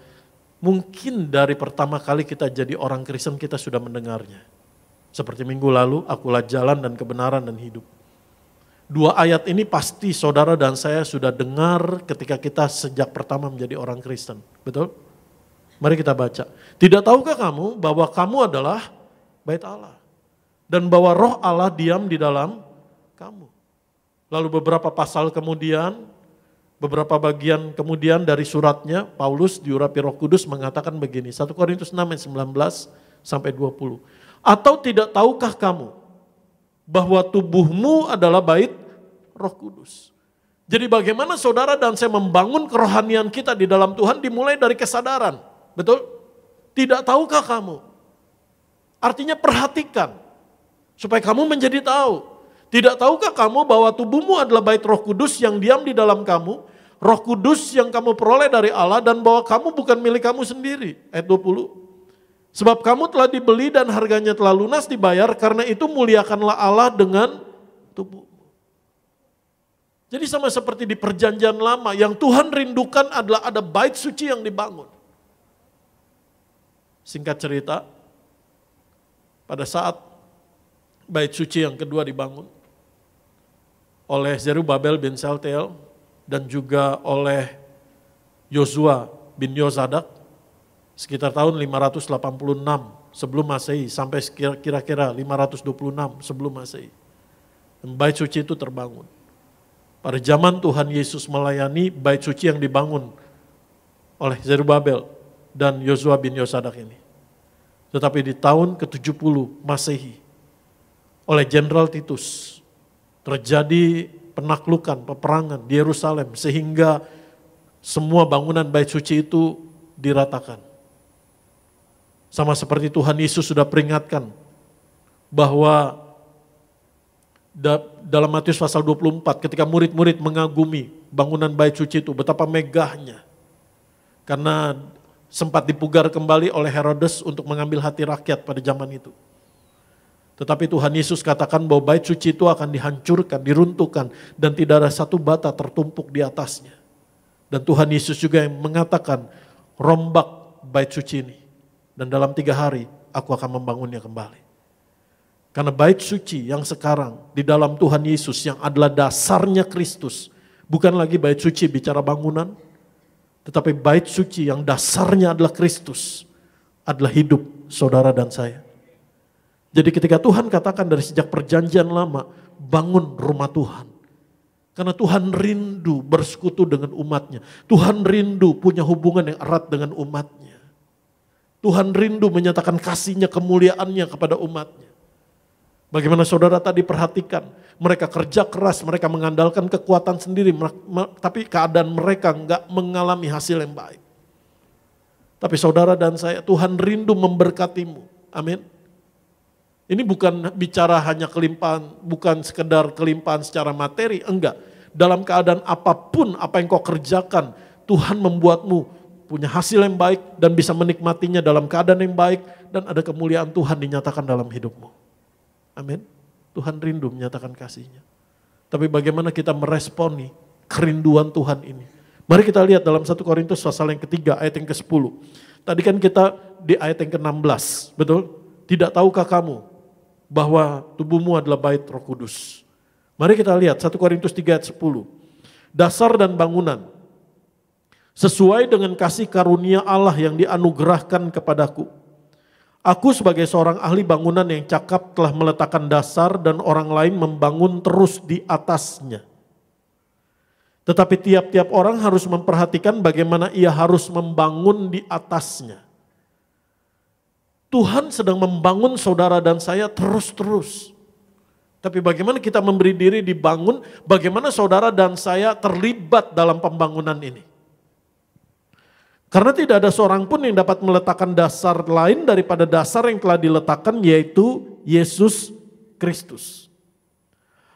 mungkin dari pertama kali kita jadi orang Kristen kita sudah mendengarnya. Seperti minggu lalu, akulah jalan dan kebenaran dan hidup. Dua ayat ini pasti saudara dan saya sudah dengar ketika kita sejak pertama menjadi orang Kristen. Betul? Mari kita baca. Tidak tahukah kamu bahwa kamu adalah bait Allah? Dan bahwa roh Allah diam di dalam kamu. Lalu beberapa pasal kemudian, beberapa bagian kemudian dari suratnya, Paulus diurapi Roh Kudus mengatakan begini, 1 Korintus 6 ayat 19 sampai 20. Atau tidak tahukah kamu bahwa tubuhmu adalah bait Roh Kudus. Jadi bagaimana saudara dan saya membangun kerohanian kita di dalam Tuhan dimulai dari kesadaran. Betul? Tidak tahukah kamu? Artinya perhatikan. Supaya kamu menjadi tahu. Tidak tahukah kamu bahwa tubuhmu adalah bait Roh Kudus yang diam di dalam kamu. Roh Kudus yang kamu peroleh dari Allah dan bahwa kamu bukan milik kamu sendiri. Ayat 20. Sebab kamu telah dibeli dan harganya telah lunas dibayar. Karena itu muliakanlah Allah dengan tubuh. Jadi sama seperti di perjanjian lama, yang Tuhan rindukan adalah ada bait suci yang dibangun. Singkat cerita, pada saat bait suci yang kedua dibangun oleh Zerubabel bin Saltiel dan juga oleh Yosua bin Yosadak, sekitar tahun 586 sebelum Masehi sampai kira-kira 526 sebelum Masehi. Dan bait suci itu terbangun. Pada zaman Tuhan Yesus melayani, bait suci yang dibangun oleh Zerubabel dan Yosua bin Yosadak ini. Tetapi di tahun ke-70 Masehi, oleh Jenderal Titus, terjadi penaklukan, peperangan di Yerusalem, sehingga semua bangunan bait suci itu diratakan. Sama seperti Tuhan Yesus sudah peringatkan, bahwa dalam Matius pasal 24 ketika murid-murid mengagumi bangunan bait suci itu, betapa megahnya. Karena sempat dipugar kembali oleh Herodes untuk mengambil hati rakyat pada zaman itu. Tetapi Tuhan Yesus katakan bahwa bait suci itu akan dihancurkan, diruntuhkan, dan tidak ada satu bata tertumpuk di atasnya. Dan Tuhan Yesus juga yang mengatakan, rombak bait suci ini, dan dalam 3 hari aku akan membangunnya kembali. Karena bait suci yang sekarang di dalam Tuhan Yesus yang adalah dasarnya Kristus, bukan lagi bait suci bicara bangunan, tetapi bait suci yang dasarnya adalah Kristus, adalah hidup saudara dan saya. Jadi ketika Tuhan katakan dari sejak perjanjian lama, bangun rumah Tuhan. Karena Tuhan rindu bersekutu dengan umatnya. Tuhan rindu punya hubungan yang erat dengan umatnya. Tuhan rindu menyatakan kasihnya, kemuliaannya kepada umatnya. Bagaimana saudara tadi perhatikan, mereka kerja keras, mereka mengandalkan kekuatan sendiri, tapi keadaan mereka enggak mengalami hasil yang baik. Tapi saudara dan saya, Tuhan rindu memberkatimu. Amin. Ini bukan bicara hanya kelimpahan, bukan sekedar kelimpahan secara materi, enggak. Dalam keadaan apapun, apa yang kau kerjakan, Tuhan membuatmu punya hasil yang baik dan bisa menikmatinya dalam keadaan yang baik dan ada kemuliaan Tuhan dinyatakan dalam hidupmu. Amin. Tuhan rindu menyatakan kasih-Nya. Tapi bagaimana kita meresponi kerinduan Tuhan ini? Mari kita lihat dalam 1 Korintus pasal yang ketiga ayat yang ke-10. Tadi kan kita di ayat yang ke-16, betul? Tidak tahukah kamu bahwa tubuhmu adalah bait Roh Kudus? Mari kita lihat 1 Korintus 3 ayat 10. Dasar dan bangunan sesuai dengan kasih karunia Allah yang dianugerahkan kepadaku. Aku sebagai seorang ahli bangunan yang cakap telah meletakkan dasar dan orang lain membangun terus di atasnya. Tetapi tiap-tiap orang harus memperhatikan bagaimana ia harus membangun di atasnya. Tuhan sedang membangun saudara dan saya terus-terus. Tapi bagaimana kita memberi diri dibangun, bagaimana saudara dan saya terlibat dalam pembangunan ini. Karena tidak ada seorang pun yang dapat meletakkan dasar lain daripada dasar yang telah diletakkan, yaitu Yesus Kristus.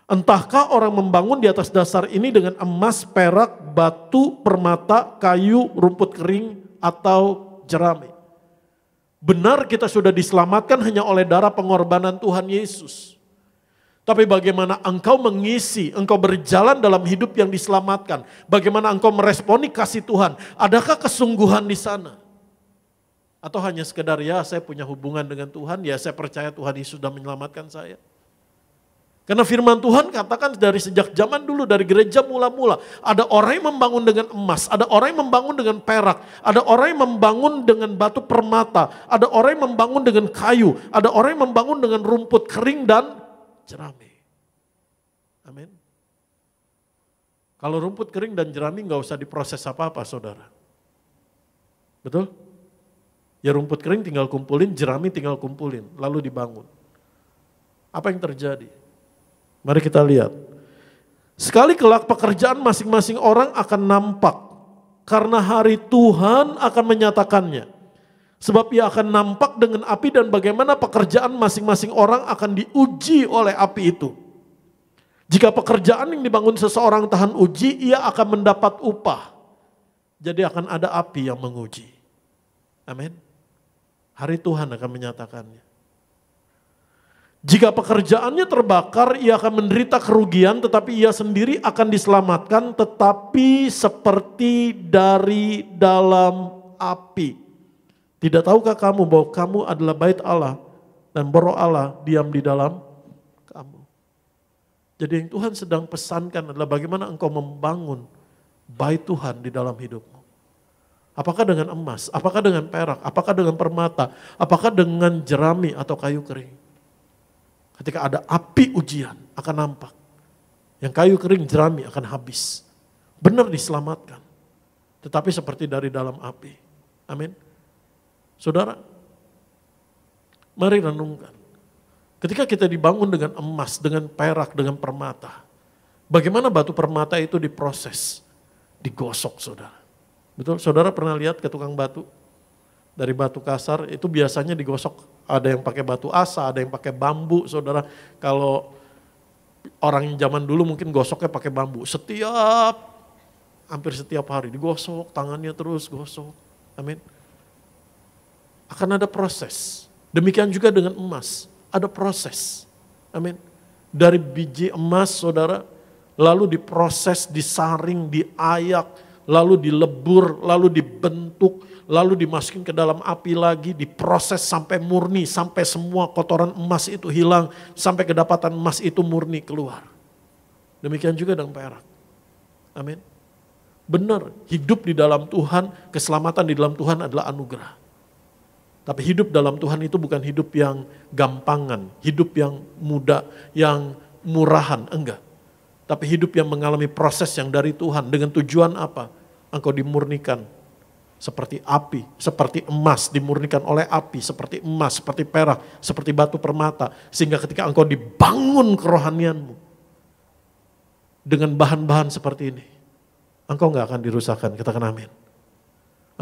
Entahkah orang membangun di atas dasar ini dengan emas, perak, batu, permata, kayu, rumput kering, atau jerami. Benar kita sudah diselamatkan hanya oleh darah pengorbanan Tuhan Yesus. Tapi bagaimana engkau mengisi, engkau berjalan dalam hidup yang diselamatkan. Bagaimana engkau meresponi kasih Tuhan. Adakah kesungguhan di sana? Atau hanya sekedar ya saya punya hubungan dengan Tuhan, ya saya percaya Tuhan Yesus sudah menyelamatkan saya. Karena firman Tuhan katakan dari sejak zaman dulu, dari gereja mula-mula. Ada orang yang membangun dengan emas, ada orang yang membangun dengan perak, ada orang yang membangun dengan batu permata, ada orang yang membangun dengan kayu, ada orang yang membangun dengan rumput kering dan jerami. Amin. Kalau rumput kering dan jerami nggak usah diproses apa-apa saudara. Betul? Ya rumput kering tinggal kumpulin, jerami tinggal kumpulin, lalu dibangun. Apa yang terjadi? Mari kita lihat. Sekali kelak pekerjaan masing-masing orang akan nampak, karena hari Tuhan akan menyatakannya. Sebab ia akan nampak dengan api dan bagaimana pekerjaan masing-masing orang akan diuji oleh api itu. Jika pekerjaan yang dibangun seseorang tahan uji, ia akan mendapat upah. Jadi akan ada api yang menguji. Amin. Hari Tuhan akan menyatakannya. Jika pekerjaannya terbakar, ia akan menderita kerugian, tetapi ia sendiri akan diselamatkan, tetapi seperti dari dalam api. Tidak tahukah kamu bahwa kamu adalah bait Allah dan Roh Allah diam di dalam kamu? Jadi yang Tuhan sedang pesankan adalah bagaimana engkau membangun bait Tuhan di dalam hidupmu. Apakah dengan emas, apakah dengan perak, apakah dengan permata, apakah dengan jerami atau kayu kering? Ketika ada api ujian akan nampak. Yang kayu kering jerami akan habis. Benar diselamatkan. Tetapi seperti dari dalam api. Amin. Saudara, mari renungkan. Ketika kita dibangun dengan emas, dengan perak, dengan permata. Bagaimana batu permata itu diproses, digosok saudara. Betul, saudara pernah lihat ke tukang batu? Dari batu kasar itu biasanya digosok, ada yang pakai batu asa, ada yang pakai bambu saudara. Kalau orang yang zaman dulu mungkin gosoknya pakai bambu. Hampir setiap hari digosok, tangannya terus gosok. Amin. Akan ada proses. Demikian juga dengan emas, ada proses. Amin. Dari biji emas saudara, lalu diproses, disaring, diayak, lalu dilebur, lalu dibentuk, lalu dimasukin ke dalam api lagi, diproses sampai murni, sampai semua kotoran emas itu hilang, sampai kedapatan emas itu murni keluar. Demikian juga dengan perak. Amin. Benar, hidup di dalam Tuhan, keselamatan di dalam Tuhan adalah anugerah. Tapi hidup dalam Tuhan itu bukan hidup yang gampangan, hidup yang mudah, yang murahan, enggak. Tapi hidup yang mengalami proses yang dari Tuhan dengan tujuan apa? Engkau dimurnikan seperti api, seperti emas dimurnikan oleh api, seperti emas, seperti perak, seperti batu permata. Sehingga ketika engkau dibangun kerohanianmu dengan bahan-bahan seperti ini, engkau gak akan dirusakkan, katakan amin.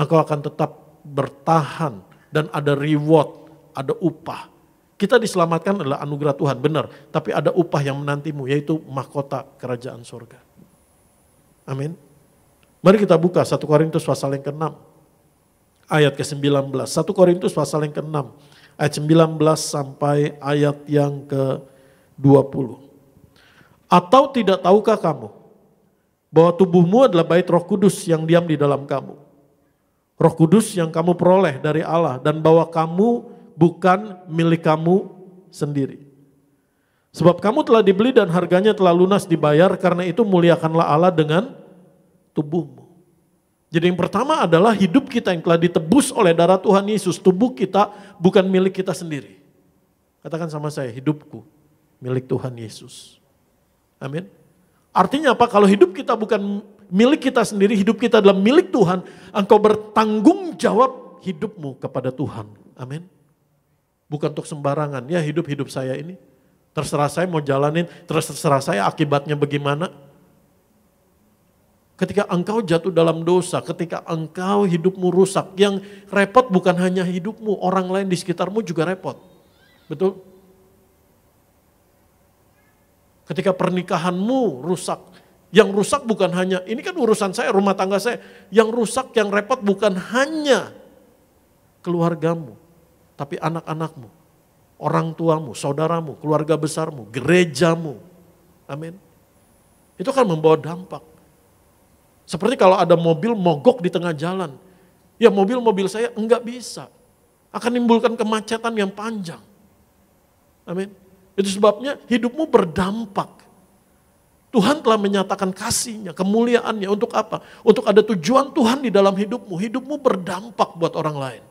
Engkau akan tetap bertahan dan ada reward, ada upah. Kita diselamatkan adalah anugerah Tuhan, benar. Tapi ada upah yang menantimu, yaitu mahkota kerajaan surga. Amin. Mari kita buka 1 Korintus pasal yang ke-6, ayat ke-19. 1 Korintus pasal yang ke-6, ayat 19 sampai ayat yang ke-20. Atau tidak tahukah kamu bahwa tubuhmu adalah bait Roh Kudus yang diam di dalam kamu? Roh Kudus yang kamu peroleh dari Allah, dan bahwa kamu bukan milik kamu sendiri. Sebab kamu telah dibeli dan harganya telah lunas dibayar, karena itu muliakanlah Allah dengan tubuhmu. Jadi yang pertama adalah hidup kita yang telah ditebus oleh darah Tuhan Yesus. Tubuh kita bukan milik kita sendiri. Katakan sama saya, hidupku milik Tuhan Yesus. Amin. Artinya apa? Kalau hidup kita bukan milik kita sendiri, hidup kita adalah milik Tuhan, engkau bertanggung jawab hidupmu kepada Tuhan. Amin. Bukan untuk sembarangan, ya hidup saya ini. Terserah saya mau jalanin, terserah saya akibatnya bagaimana. Ketika engkau jatuh dalam dosa, ketika engkau hidupmu rusak, yang repot bukan hanya hidupmu, orang lain di sekitarmu juga repot. Betul? Ketika pernikahanmu rusak, yang rusak bukan hanya, ini kan urusan saya, rumah tangga saya, yang rusak, yang repot bukan hanya keluargamu, tapi anak-anakmu, orang tuamu, saudaramu, keluarga besarmu, gerejamu. Amin. Itu akan membawa dampak. Seperti kalau ada mobil mogok di tengah jalan. Ya mobil-mobil saya enggak bisa. Akan menimbulkan kemacetan yang panjang. Amin. Itu sebabnya hidupmu berdampak. Tuhan telah menyatakan kasih-Nya, kemuliaan-Nya untuk apa? Untuk ada tujuan Tuhan di dalam hidupmu. Hidupmu berdampak buat orang lain.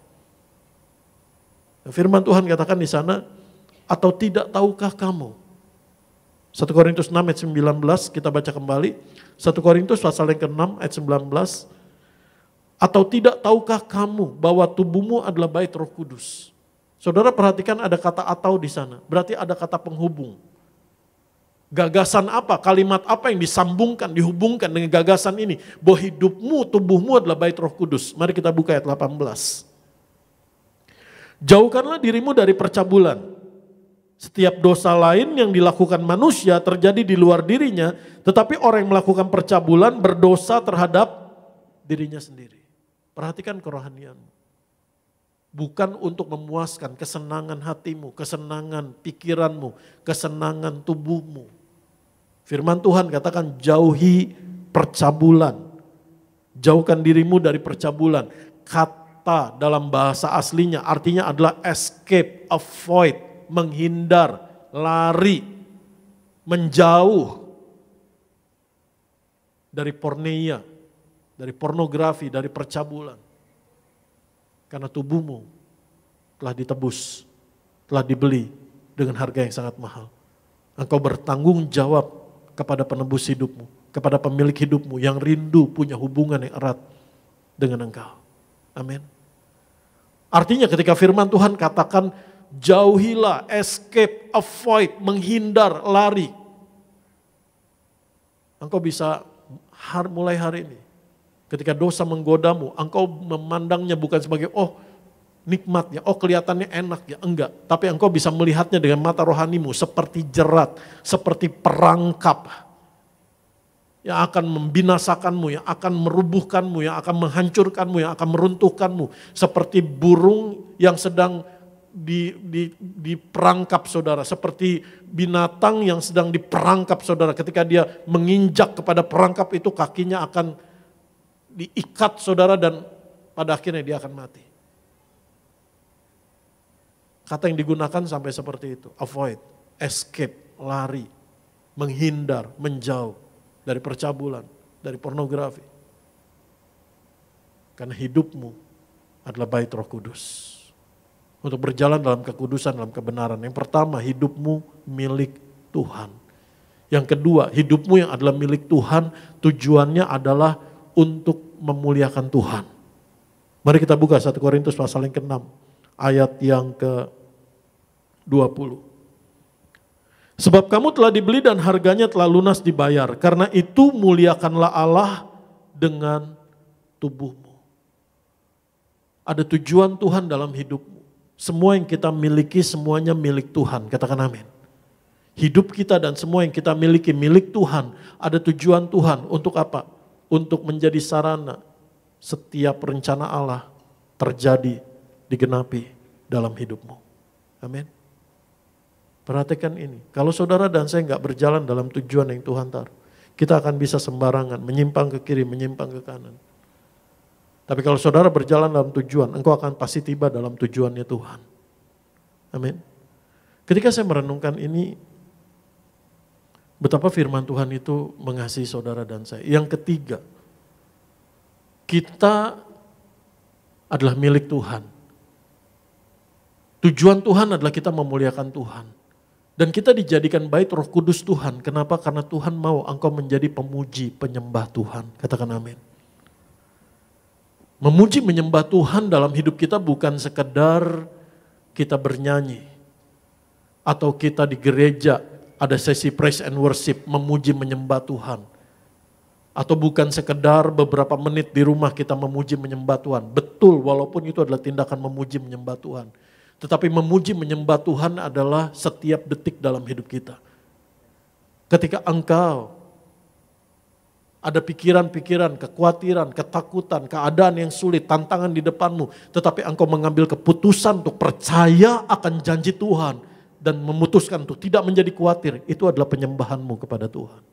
Firman Tuhan katakan di sana, atau tidak tahukah kamu? 1 Korintus 6 ayat 19, kita baca kembali. 1 Korintus pasal yang ke-6 ayat 19. Atau tidak tahukah kamu bahwa tubuhmu adalah bait Roh Kudus? Saudara perhatikan ada kata atau di sana, berarti ada kata penghubung. Gagasan apa, kalimat apa yang disambungkan, dihubungkan dengan gagasan ini? Bahwa hidupmu, tubuhmu adalah bait Roh Kudus. Mari kita buka ayat 18. Jauhkanlah dirimu dari percabulan. Setiap dosa lain yang dilakukan manusia terjadi di luar dirinya, tetapi orang yang melakukan percabulan berdosa terhadap dirinya sendiri. Perhatikan kerohanianmu. Bukan untuk memuaskan kesenangan hatimu, kesenangan pikiranmu, kesenangan tubuhmu. Firman Tuhan katakan jauhi percabulan. Jauhkan dirimu dari percabulan. Kata dalam bahasa aslinya artinya adalah escape, avoid, menghindar, lari, menjauh dari porneia, dari pornografi, dari percabulan. Karena tubuhmu telah ditebus, telah dibeli dengan harga yang sangat mahal. Engkau bertanggung jawab kepada penebus hidupmu, kepada pemilik hidupmu yang rindu punya hubungan yang erat dengan engkau. Amin. Artinya ketika firman Tuhan katakan jauhilah, escape, avoid, menghindar, lari. Engkau bisa mulai hari ini. Ketika dosa menggodamu, engkau memandangnya bukan sebagai nikmatnya, kelihatannya enak ya, enggak. Tapi engkau bisa melihatnya dengan mata rohanimu seperti jerat, seperti perangkap yang akan membinasakanmu, yang akan merubuhkanmu, yang akan menghancurkanmu, yang akan meruntuhkanmu. Seperti burung yang sedang diperangkap saudara, seperti binatang yang sedang diperangkap saudara. Ketika dia menginjak kepada perangkap itu, kakinya akan diikat saudara dan pada akhirnya dia akan mati. Kata yang digunakan sampai seperti itu, avoid, escape, lari, menghindar, menjauh dari percabulan, dari pornografi. Karena hidupmu adalah bait Roh Kudus. Untuk berjalan dalam kekudusan, dalam kebenaran. Yang pertama, hidupmu milik Tuhan. Yang kedua, hidupmu yang adalah milik Tuhan, tujuannya adalah untuk memuliakan Tuhan. Mari kita buka 1 Korintus pasal yang ke-6. Ayat yang ke-20. Sebab kamu telah dibeli dan harganya telah lunas dibayar. Karena itu muliakanlah Allah dengan tubuhmu. Ada tujuan Tuhan dalam hidupmu. Semua yang kita miliki semuanya milik Tuhan. Katakan amin. Hidup kita dan semua yang kita miliki milik Tuhan. Ada tujuan Tuhan untuk apa? Untuk menjadi sarana setiap rencana Allah terjadi, digenapi dalam hidupmu. Amin. Perhatikan ini. Kalau saudara dan saya nggak berjalan dalam tujuan yang Tuhan taruh, kita akan bisa sembarangan, menyimpang ke kiri, menyimpang ke kanan. Tapi kalau saudara berjalan dalam tujuan, engkau akan pasti tiba dalam tujuannya Tuhan. Amin. Ketika saya merenungkan ini, betapa firman Tuhan itu mengasihi saudara dan saya. Yang ketiga, kita adalah milik Tuhan. Tujuan Tuhan adalah kita memuliakan Tuhan. Dan kita dijadikan bait Roh Kudus Tuhan. Kenapa? Karena Tuhan mau engkau menjadi pemuji, penyembah Tuhan. Katakan amin. Memuji, menyembah Tuhan dalam hidup kita bukan sekedar kita bernyanyi. Atau kita di gereja ada sesi praise and worship, memuji, menyembah Tuhan. Atau bukan sekedar beberapa menit di rumah kita memuji, menyembah Tuhan. Betul, walaupun itu adalah tindakan memuji, menyembah Tuhan. Tetapi memuji, menyembah Tuhan adalah setiap detik dalam hidup kita. Ketika engkau ada pikiran-pikiran, kekhawatiran, ketakutan, keadaan yang sulit, tantangan di depanmu. Tetapi engkau mengambil keputusan untuk percaya akan janji Tuhan. Dan memutuskan untuk tidak menjadi khawatir. Itu adalah penyembahanmu kepada Tuhan.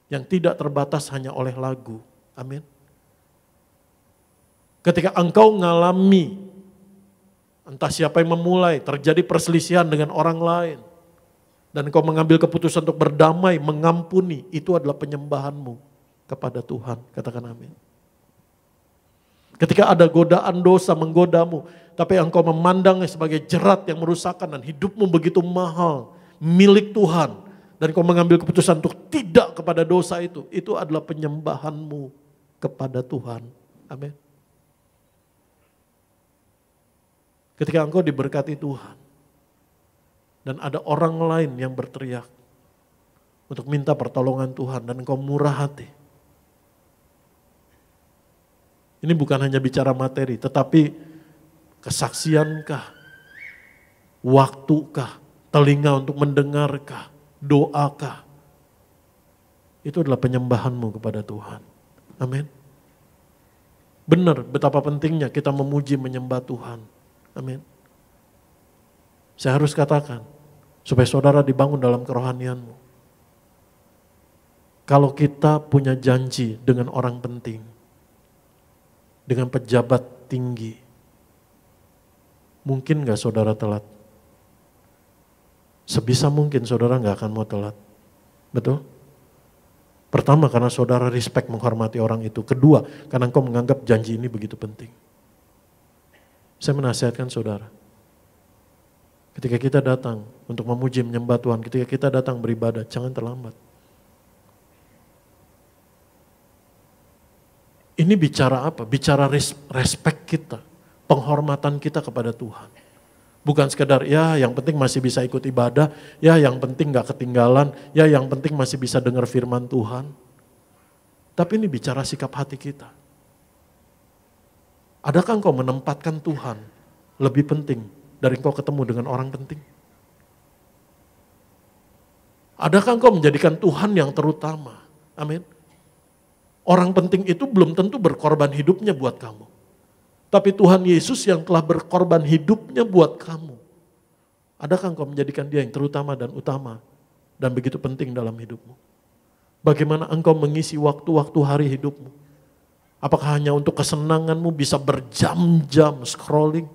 Yang tidak terbatas hanya oleh lagu. Amin. Ketika engkau mengalami, entah siapa yang memulai, terjadi perselisihan dengan orang lain. Dan engkau mengambil keputusan untuk berdamai, mengampuni. Itu adalah penyembahanmu kepada Tuhan. Katakan amin. Ketika ada godaan dosa menggodamu, tapi engkau memandangnya sebagai jerat yang merusakkan dan hidupmu begitu mahal, milik Tuhan. Dan engkau mengambil keputusan untuk tidak kepada dosa itu adalah penyembahanmu kepada Tuhan. Amin. Ketika engkau diberkati Tuhan, dan ada orang lain yang berteriak, untuk minta pertolongan Tuhan dan engkau murah hati. Ini bukan hanya bicara materi, tetapi kesaksiankah, waktukah, telinga untuk mendengarkah, doakah. Itu adalah penyembahanmu kepada Tuhan. Amin. Benar betapa pentingnya kita memuji menyembah Tuhan. Amin. Saya harus katakan, supaya saudara dibangun dalam kerohanianmu. Kalau kita punya janji dengan orang penting, dengan pejabat tinggi, mungkin gak saudara telat? Sebisa mungkin saudara gak akan mau telat. Betul? Pertama, karena saudara respect menghormati orang itu. Kedua, karena engkau menganggap janji ini begitu penting. Saya menasihatkan saudara, ketika kita datang untuk memuji menyembah Tuhan, ketika kita datang beribadah, jangan terlambat. Ini bicara apa? Bicara respect kita, penghormatan kita kepada Tuhan. Bukan sekedar ya yang penting masih bisa ikut ibadah, ya yang penting gak ketinggalan, ya yang penting masih bisa dengar firman Tuhan. Tapi ini bicara sikap hati kita. Adakah engkau menempatkan Tuhan lebih penting dari engkau ketemu dengan orang penting? Adakah engkau menjadikan Tuhan yang terutama? Amin. Orang penting itu belum tentu berkorban hidupnya buat kamu. Tapi Tuhan Yesus yang telah berkorban hidupnya buat kamu. Adakah engkau menjadikan dia yang terutama dan utama dan begitu penting dalam hidupmu? Bagaimana engkau mengisi waktu-waktu hari hidupmu? Apakah hanya untuk kesenanganmu bisa berjam-jam scrolling?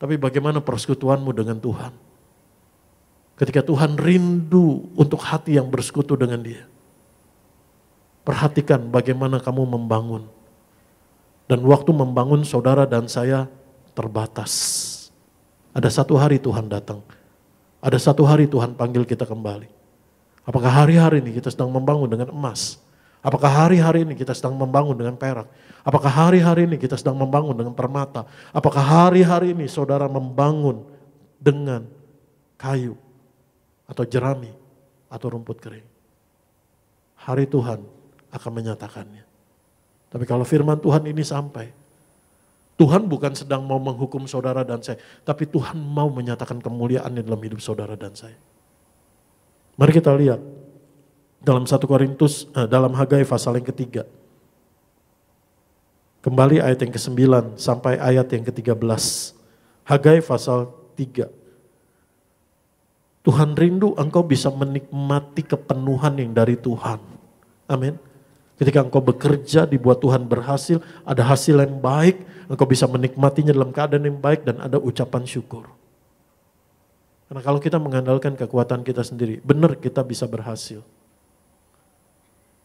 Tapi bagaimana persekutuanmu dengan Tuhan? Ketika Tuhan rindu untuk hati yang bersekutu dengan dia. Perhatikan bagaimana kamu membangun. Dan waktu membangun saudara dan saya terbatas. Ada satu hari Tuhan datang. Ada satu hari Tuhan panggil kita kembali. Apakah hari-hari ini kita sedang membangun dengan emas? Apakah hari-hari ini kita sedang membangun dengan perak? Apakah hari-hari ini kita sedang membangun dengan permata? Apakah hari-hari ini saudara membangun dengan kayu atau jerami atau rumput kering? Hari Tuhan akan menyatakannya. Tapi kalau firman Tuhan ini sampai, Tuhan bukan sedang mau menghukum saudara dan saya, tapi Tuhan mau menyatakan kemuliaannya dalam hidup saudara dan saya. Mari kita lihat dalam 1 Korintus, dalam Hagai pasal yang ketiga. Kembali ayat yang ke-9 sampai ayat yang ke-13. Hagai pasal 3. Tuhan rindu engkau bisa menikmati kepenuhan yang dari Tuhan. Amin. Ketika engkau bekerja, dibuat Tuhan berhasil, ada hasil yang baik, engkau bisa menikmatinya dalam keadaan yang baik dan ada ucapan syukur. Karena kalau kita mengandalkan kekuatan kita sendiri, benar kita bisa berhasil.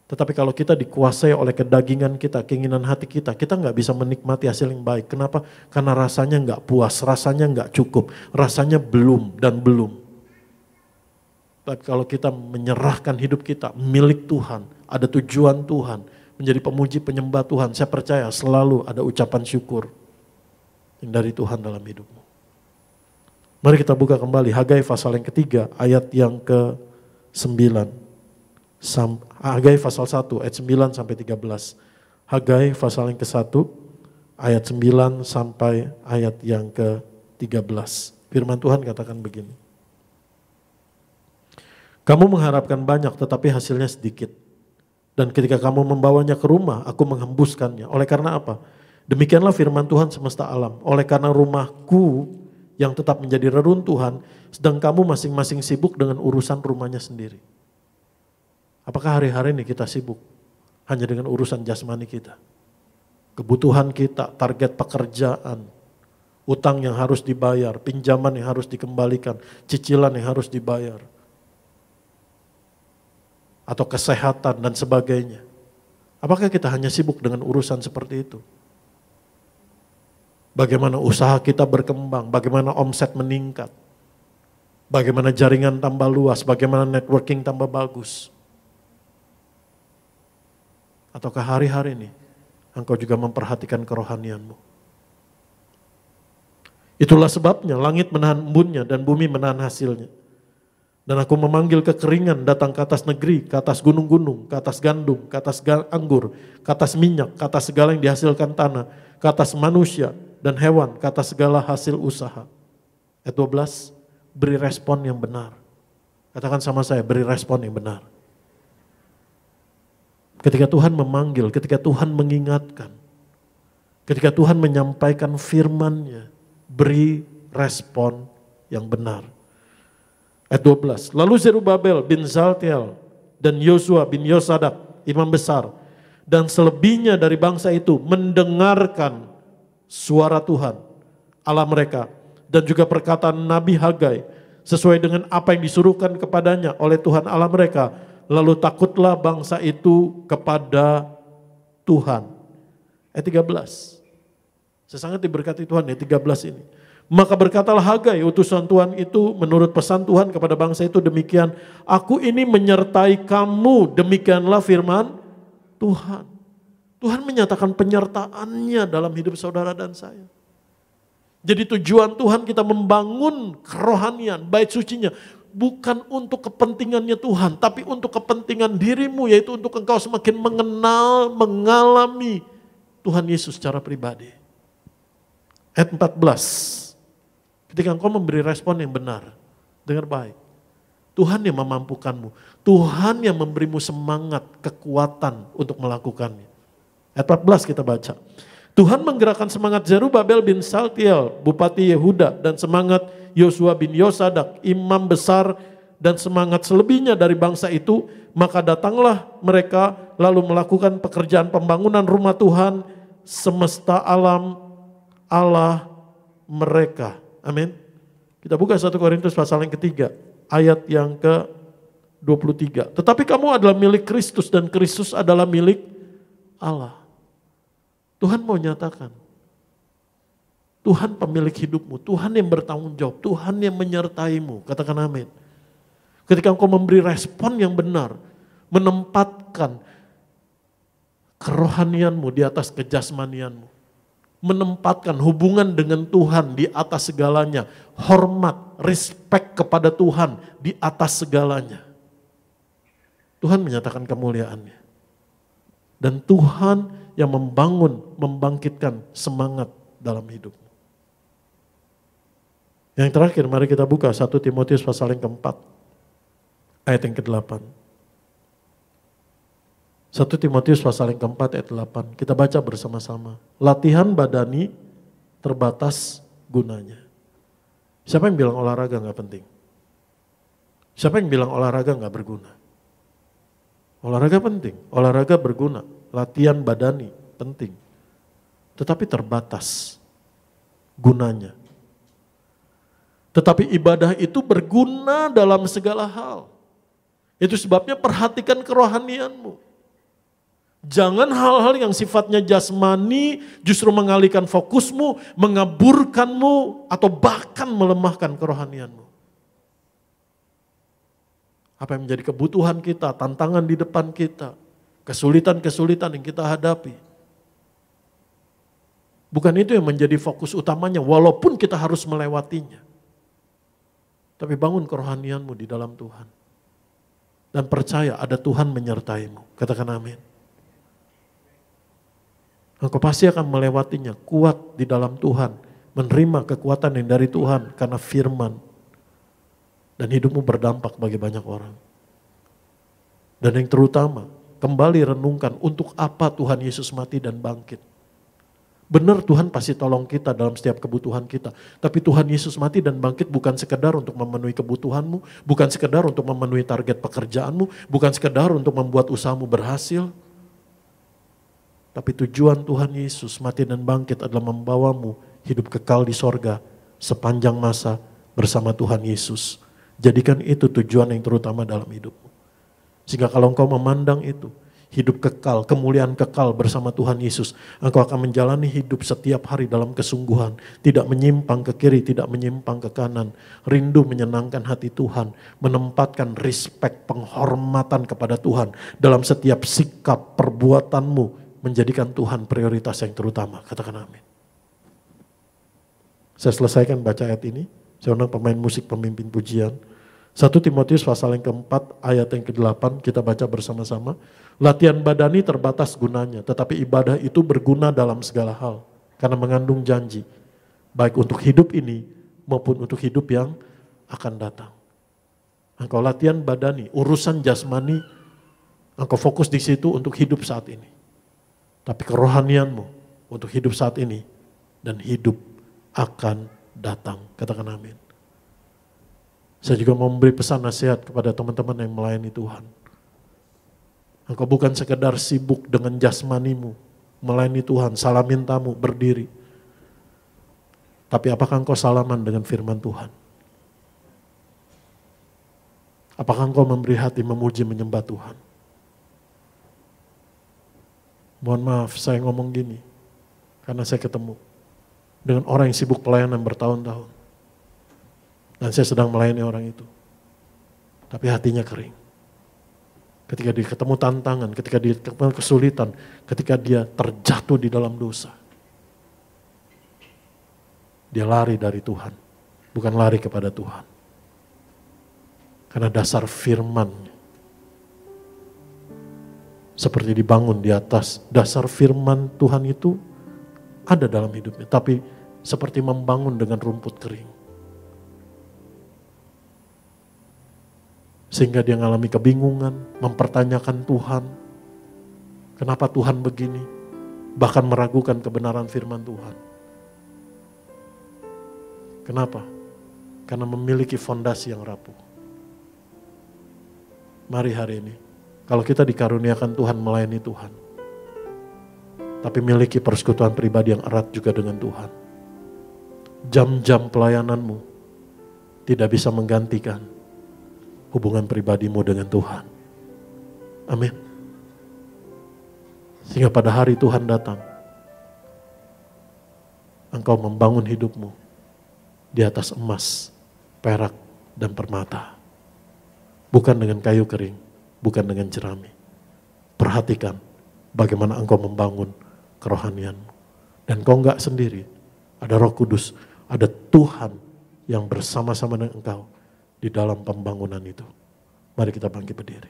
Tetapi kalau kita dikuasai oleh kedagingan kita, keinginan hati kita, kita nggak bisa menikmati hasil yang baik. Kenapa? Karena rasanya nggak puas, rasanya nggak cukup, rasanya belum dan belum. Tapi kalau kita menyerahkan hidup kita milik Tuhan, ada tujuan Tuhan, menjadi pemuji penyembah Tuhan, saya percaya selalu ada ucapan syukur yang dari Tuhan dalam hidupmu. Mari kita buka kembali Hagai pasal yang ketiga, ayat yang ke-9. Hagai pasal 1 ayat 9 sampai 13. Hagai pasal yang ke-1 ayat 9 sampai ayat yang ke-13. Firman Tuhan katakan begini. Kamu mengharapkan banyak tetapi hasilnya sedikit. Dan ketika kamu membawanya ke rumah, aku menghembuskannya. Oleh karena apa? Demikianlah firman Tuhan semesta alam. Oleh karena rumahku yang tetap menjadi reruntuhan, sedang kamu masing-masing sibuk dengan urusan rumahnya sendiri. Apakah hari-hari ini kita sibuk hanya dengan urusan jasmani kita? Kebutuhan kita, target pekerjaan, utang yang harus dibayar, pinjaman yang harus dikembalikan, cicilan yang harus dibayar, atau kesehatan dan sebagainya. Apakah kita hanya sibuk dengan urusan seperti itu? Bagaimana usaha kita berkembang, bagaimana omset meningkat, bagaimana jaringan tambah luas, bagaimana networking tambah bagus. Ataukah hari-hari ini engkau juga memperhatikan kerohanianmu? Itulah sebabnya langit menahan embunnya dan bumi menahan hasilnya. Dan aku memanggil kekeringan datang ke atas negeri, ke atas gunung-gunung, ke atas gandum, ke atas anggur, ke atas minyak, ke atas segala yang dihasilkan tanah, ke atas manusia dan hewan, ke atas segala hasil usaha. Ayat 12, beri respon yang benar. Katakan sama saya, beri respon yang benar. Ketika Tuhan memanggil, ketika Tuhan mengingatkan, ketika Tuhan menyampaikan firman-Nya, beri respon yang benar. Ayat 12, lalu Zerubabel bin Saltiel dan Yosua bin Yosadak, imam besar, dan selebihnya dari bangsa itu mendengarkan suara Tuhan, Allah mereka, dan juga perkataan Nabi Hagai, sesuai dengan apa yang disuruhkan kepadanya oleh Tuhan Allah mereka. Lalu takutlah bangsa itu kepada Tuhan. Ayat 13, saya sangat diberkati Tuhan ya 13 ini. Maka berkatalah Hagai, utusan Tuhan itu menurut pesan Tuhan kepada bangsa itu demikian. Aku ini menyertai kamu, demikianlah firman Tuhan. Tuhan menyatakan penyertaannya dalam hidup saudara dan saya. Jadi tujuan Tuhan kita membangun kerohanian, bait sucinya. Bukan untuk kepentingannya Tuhan, tapi untuk kepentingan dirimu, yaitu untuk engkau semakin mengenal, mengalami Tuhan Yesus secara pribadi. Ayat 14. Ketika engkau memberi respon yang benar, dengar baik. Tuhan yang memampukanmu. Tuhan yang memberimu semangat, kekuatan untuk melakukannya. Ayat 14 kita baca. Tuhan menggerakkan semangat Zerubabel bin Saltiel, Bupati Yehuda, dan semangat Yosua bin Yosadak, imam besar, dan semangat selebihnya dari bangsa itu. Maka datanglah mereka lalu melakukan pekerjaan pembangunan rumah Tuhan semesta alam Allah mereka. Amin. Kita buka 1 Korintus pasal yang ketiga, ayat yang ke-23. Tetapi kamu adalah milik Kristus dan Kristus adalah milik Allah. Tuhan mau nyatakan, Tuhan pemilik hidupmu, Tuhan yang bertanggung jawab, Tuhan yang menyertaimu. Katakan amin. Ketika engkau memberi respon yang benar, menempatkan kerohanianmu di atas kejasmanianmu, menempatkan hubungan dengan Tuhan di atas segalanya, hormat, respect kepada Tuhan di atas segalanya. Tuhan menyatakan kemuliaannya. Dan Tuhan yang membangun, membangkitkan semangat dalam hidupmu. Yang terakhir, mari kita buka 1 Timotius pasal yang keempat, ayat yang ke-8. 1 Timotius pasal yang keempat ayat 8. Kita baca bersama-sama. Latihan badani terbatas gunanya. Siapa yang bilang olahraga gak penting? Siapa yang bilang olahraga gak berguna? Olahraga penting, olahraga berguna. Latihan badani penting. Tetapi terbatas gunanya. Tetapi ibadah itu berguna dalam segala hal. Itu sebabnya perhatikan kerohanianmu. Jangan hal-hal yang sifatnya jasmani justru mengalihkan fokusmu, mengaburkanmu, atau bahkan melemahkan kerohanianmu. Apa yang menjadi kebutuhan kita, tantangan di depan kita, kesulitan-kesulitan yang kita hadapi. Bukan itu yang menjadi fokus utamanya, walaupun kita harus melewatinya. Tapi bangun kerohanianmu di dalam Tuhan. Dan percaya ada Tuhan menyertaimu. Katakan amin. Engkau pasti akan melewatinya, kuat di dalam Tuhan, menerima kekuatan yang dari Tuhan karena firman. Dan hidupmu berdampak bagi banyak orang. Dan yang terutama, kembali renungkan untuk apa Tuhan Yesus mati dan bangkit. Benar Tuhan pasti tolong kita dalam setiap kebutuhan kita. Tapi Tuhan Yesus mati dan bangkit bukan sekedar untuk memenuhi kebutuhanmu, bukan sekedar untuk memenuhi target pekerjaanmu, bukan sekedar untuk membuat usahamu berhasil. Tapi tujuan Tuhan Yesus mati dan bangkit adalah membawamu hidup kekal di sorga sepanjang masa bersama Tuhan Yesus. Jadikan itu tujuan yang terutama dalam hidupmu. Sehingga kalau engkau memandang itu, hidup kekal, kemuliaan kekal bersama Tuhan Yesus, engkau akan menjalani hidup setiap hari dalam kesungguhan. Tidak menyimpang ke kiri, tidak menyimpang ke kanan. Rindu menyenangkan hati Tuhan, menempatkan respect, penghormatan kepada Tuhan dalam setiap sikap perbuatanmu. Menjadikan Tuhan prioritas yang terutama. Katakan amin. Saya selesaikan baca ayat ini. Saya undang pemain musik, pemimpin pujian. 1 Timotius pasal yang keempat ayat yang ke-8 kita baca bersama-sama. Latihan badani terbatas gunanya, tetapi ibadah itu berguna dalam segala hal karena mengandung janji, baik untuk hidup ini maupun untuk hidup yang akan datang. Engkau latihan badani, urusan jasmani, engkau fokus di situ untuk hidup saat ini. Tapi kerohanianmu untuk hidup saat ini dan hidup akan datang. Katakan amin. Saya juga mau memberi pesan nasihat kepada teman-teman yang melayani Tuhan. Engkau bukan sekedar sibuk dengan jasmanimu, melayani Tuhan, salamin tamu, berdiri. Tapi apakah engkau salaman dengan firman Tuhan? Apakah engkau memberi hati memuji menyembah Tuhan? Mohon maaf saya ngomong gini, karena saya ketemu dengan orang yang sibuk pelayanan bertahun-tahun. Dan saya sedang melayani orang itu. Tapi hatinya kering. Ketika dia ketemu tantangan, ketika dia ketemu kesulitan, ketika dia terjatuh di dalam dosa. Dia lari dari Tuhan, bukan lari kepada Tuhan. Karena dasar firman seperti dibangun di atas dasar firman Tuhan itu ada dalam hidupnya. Tapi seperti membangun dengan rumput kering. Sehingga dia mengalami kebingungan, mempertanyakan Tuhan. Kenapa Tuhan begini? Bahkan meragukan kebenaran firman Tuhan. Kenapa? Karena memiliki fondasi yang rapuh. Mari hari ini, kalau kita dikaruniakan Tuhan melayani Tuhan, tapi miliki persekutuan pribadi yang erat juga dengan Tuhan. Jam-jam pelayananmu tidak bisa menggantikan hubungan pribadimu dengan Tuhan. Amin. Sehingga pada hari Tuhan datang, engkau membangun hidupmu di atas emas, perak, dan permata. Bukan dengan kayu kering, bukan dengan jerami. Perhatikan bagaimana engkau membangun kerohanianmu. Dan kau enggak sendiri, ada Roh Kudus, ada Tuhan yang bersama-sama dengan engkau di dalam pembangunan itu. Mari kita bangkit berdiri.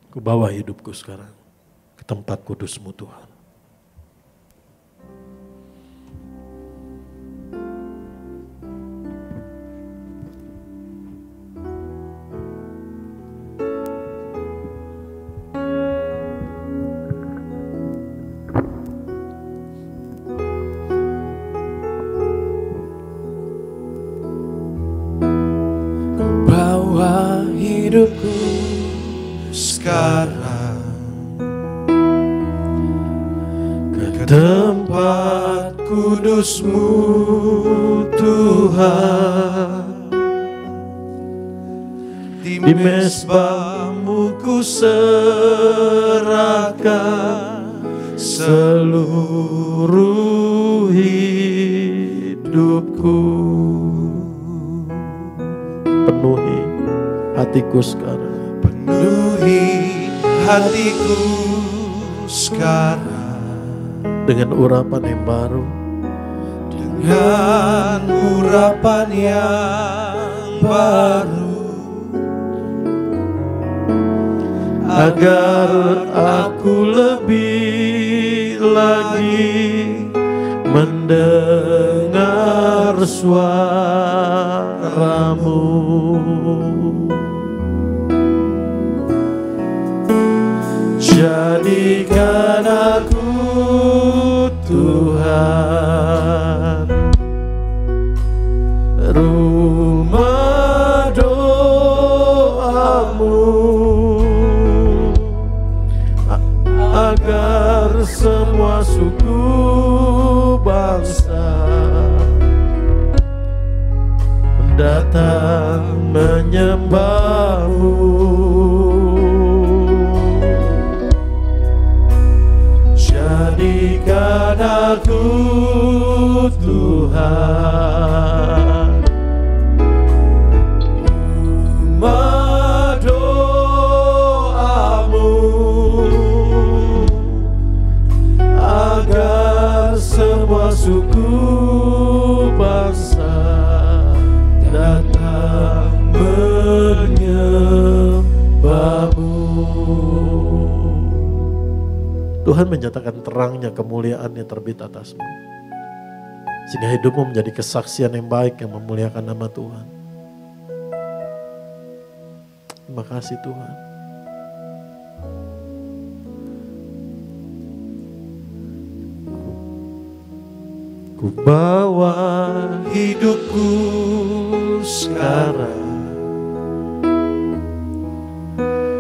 Ku bawa hidupku sekarang ke tempat kudus-Mu Tuhan. Hidupku sekarang ke tempat kudus-Mu Tuhan. Di mezbah-Mu ku serahkan seluruh hidupku. Penuhi hatiku sekarang. Penuhi hatiku sekarang dengan urapan yang baru. Dengan urapan yang baru, agar aku lebih lagi mendengar suara-Mu. Jadikan aku Tuhan rumah doa-Mu, agar semua suku bangsa datang menyembah-Mu. Jadikan aku Tuhan rumah doa-Mu, agar semua suku bangsa Tuhan menyatakan terangnya, kemuliaannya terbit atasmu. Sehingga hidupmu menjadi kesaksian yang baik yang memuliakan nama Tuhan. Terima kasih Tuhan. Ku bawa hidupku sekarang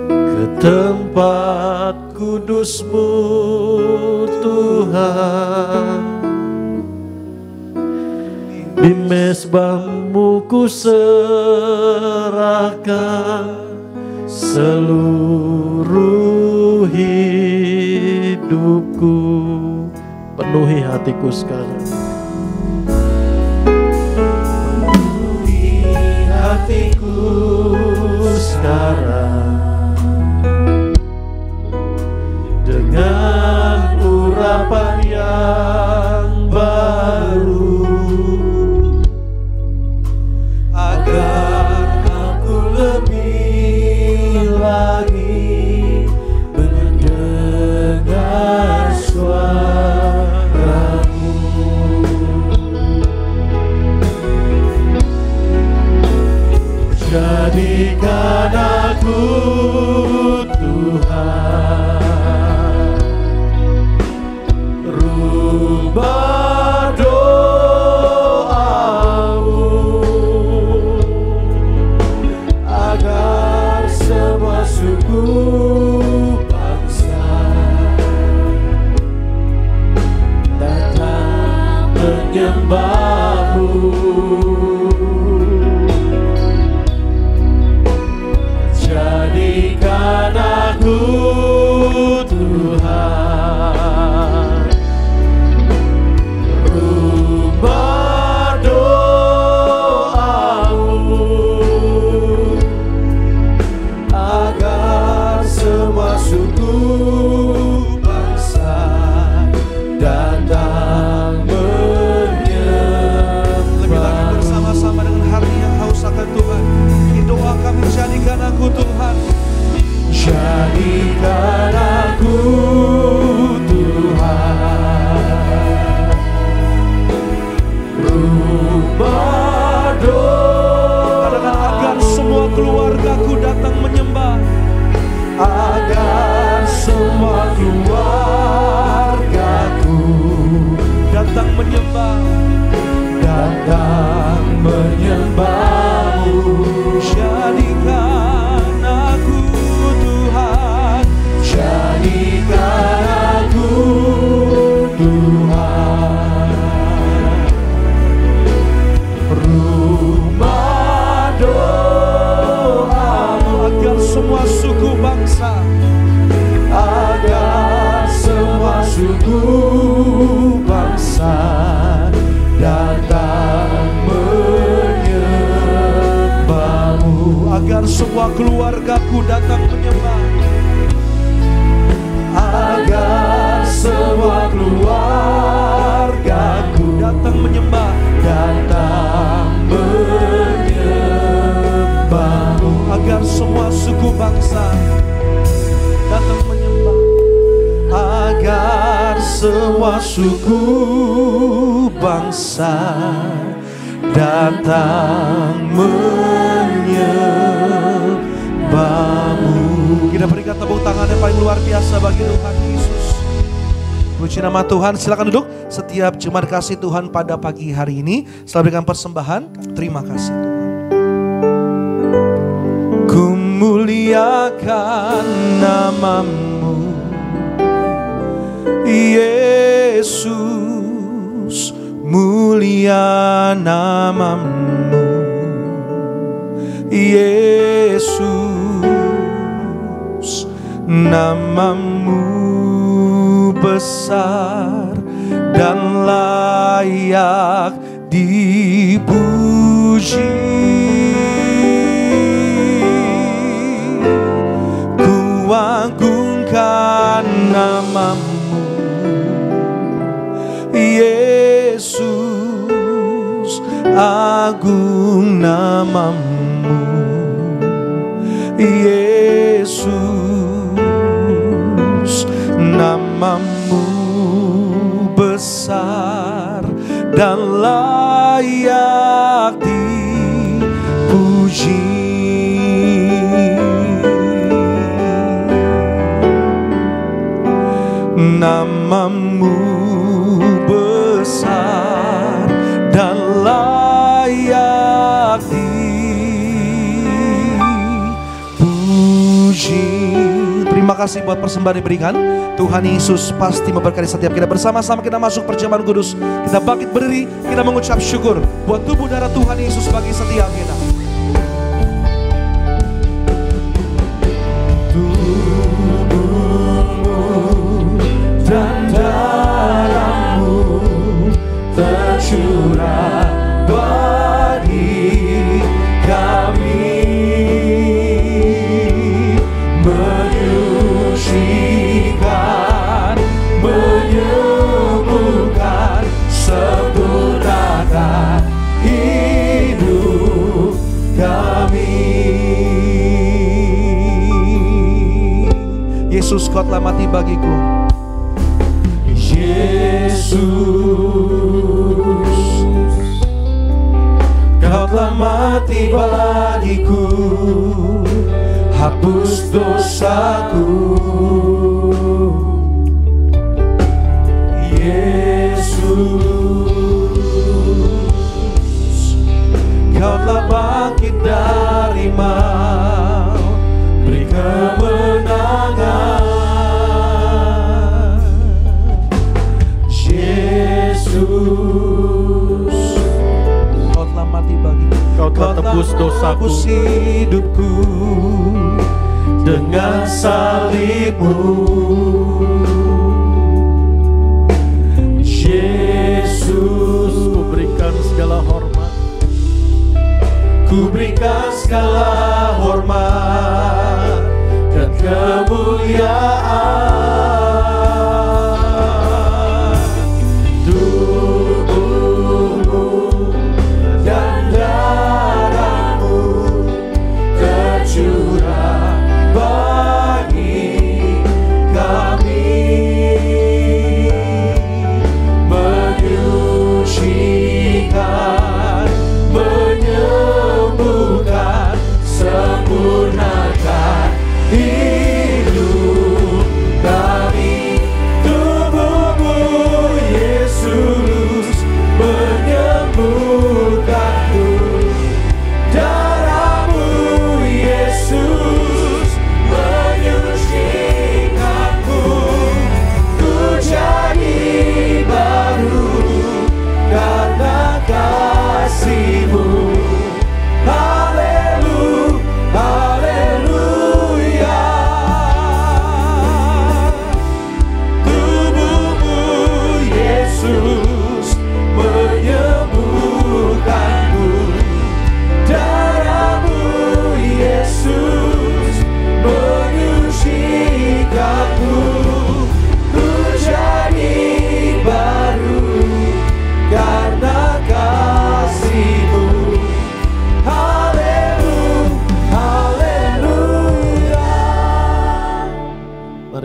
ke tempat kudus-Mu Tuhan. Di mezbah-Mu ku serahkan seluruh hidupku. Penuhi hatiku sekarang. Penuhi hatiku sekarang dengan urapan yang baru, agar aku lebih lagi mendengar suara-Mu. Jadikan aku Tuhan, rubah doamu, agar semua suku bangsa datang menyembah-Mu. Jadikan aku Tuhan, rubah doamu, agar semua suku bangsa datang menyembah. Lebih lagi bersama-sama dengan hati yang haus akan Tuhan, doa kami, jadikan aku Tuhan. Jadikan aku Tuhan, rubah doa, agar semua keluargaku datang menyembah, agar semua keluargaku datang menyembah, datang menyembah-Mu. jadikan aku Tuhan, Jadikan aku Tuhan, rumah doamu, agar semua suku bangsa, agar semua suku bangsa datang menyembah-Mu, agar semua keluargaku datang menyembah, agar semua keluargaku datang menyembah, datang menyembah-Mu, agar semua suku bangsa datang menyembah, agar semua suku bangsa datang menyembah-Mu. Kita berikan tepuk tangan yang paling luar biasa bagi Tuhan Yesus. Puji nama Tuhan, silakan duduk. Setiap jemaat kasih Tuhan pada pagi hari ini selalu berikan persembahan. Terima kasih Tuhan. Ku muliakan nama-Mu Yesus, mulia nama-Mu Yesus, nama-Mu besar dan layak dipuji. Ku agungkan nama-Mu Yesus, agung nama-Mu Yesus, nama Namamu besar dan layak dipuji. Namamu besar dan layak dipuji. Terima kasih buat persembahan diberikan. Tuhan Yesus pasti memberkati setiap kita. Bersama-sama kita masuk perjamuan kudus. Kita bangkit berdiri, kita mengucap syukur buat tubuh darah Tuhan Yesus bagi setiap kita. Dan darahmu tercurah bagi kami, menyucikan, menyembuhkan, sempurnakan hidup kami. Yesus, Kau telah mati bagiku. Yesus, Kau telah mati bagiku, hapus dosaku. Yesus, Kau telah bangkit dari maut, beri kemenangan. Yesus, Kau telah mati bagiku, Kau telah tebus dosaku, hidupku dengan salib-Mu. Yesus, ku berikan segala hormat, ku berikan segala hormat dan kemuliaan.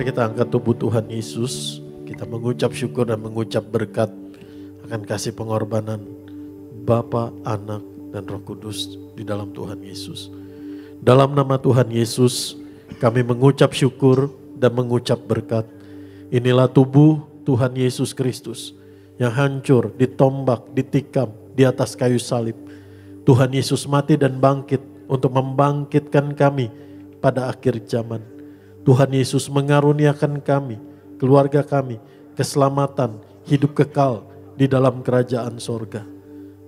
Kita angkat tubuh Tuhan Yesus, kita mengucap syukur dan mengucap berkat akan kasih pengorbanan Bapa, Anak, dan Roh Kudus di dalam Tuhan Yesus. Dalam nama Tuhan Yesus, kami mengucap syukur dan mengucap berkat. Inilah tubuh Tuhan Yesus Kristus yang hancur, ditombak, ditikam di atas kayu salib. Tuhan Yesus mati dan bangkit untuk membangkitkan kami pada akhir zaman. Tuhan Yesus mengaruniakan kami, keluarga kami, keselamatan, hidup kekal di dalam kerajaan sorga.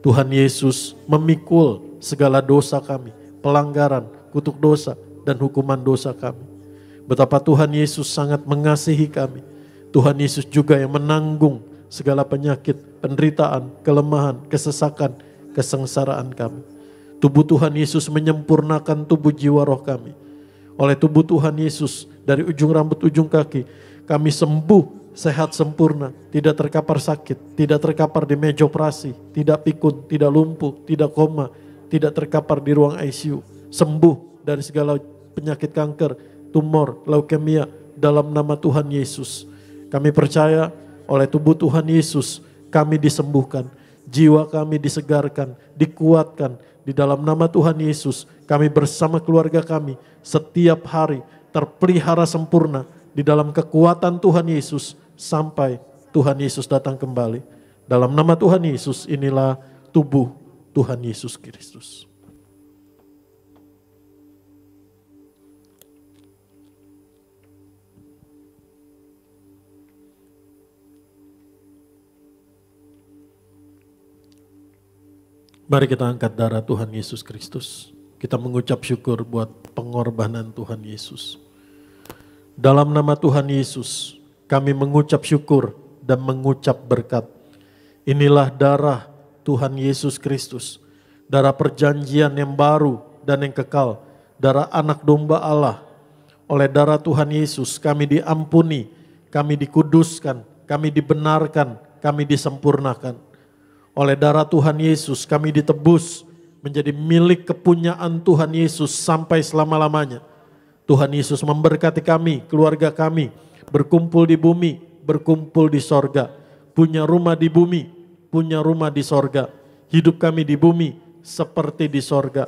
Tuhan Yesus memikul segala dosa kami, pelanggaran, kutuk dosa, dan hukuman dosa kami. Betapa Tuhan Yesus sangat mengasihi kami. Tuhan Yesus juga yang menanggung segala penyakit, penderitaan, kelemahan, kesesakan, kesengsaraan kami. Tubuh Tuhan Yesus menyempurnakan tubuh jiwa roh kami. Oleh tubuh Tuhan Yesus, dari ujung rambut ujung kaki, kami sembuh, sehat sempurna, tidak terkapar sakit, tidak terkapar di meja operasi, tidak pikun, tidak lumpuh, tidak koma, tidak terkapar di ruang ICU. Sembuh dari segala penyakit kanker, tumor, leukemia dalam nama Tuhan Yesus. Kami percaya oleh tubuh Tuhan Yesus kami disembuhkan, jiwa kami disegarkan, dikuatkan. Di dalam nama Tuhan Yesus kami bersama keluarga kami setiap hari terpelihara sempurna di dalam kekuatan Tuhan Yesus sampai Tuhan Yesus datang kembali. Dalam nama Tuhan Yesus inilah tubuh Tuhan Yesus Kristus. Mari kita angkat darah Tuhan Yesus Kristus. Kita mengucap syukur buat pengorbanan Tuhan Yesus. Dalam nama Tuhan Yesus, kami mengucap syukur dan mengucap berkat. Inilah darah Tuhan Yesus Kristus. Darah perjanjian yang baru dan yang kekal. Darah anak domba Allah. Oleh darah Tuhan Yesus kami diampuni, kami dikuduskan, kami dibenarkan, kami disempurnakan. Oleh darah Tuhan Yesus kami ditebus menjadi milik kepunyaan Tuhan Yesus sampai selama-lamanya. Tuhan Yesus memberkati kami, keluarga kami, berkumpul di bumi, berkumpul di sorga. Punya rumah di bumi, punya rumah di sorga. Hidup kami di bumi seperti di sorga.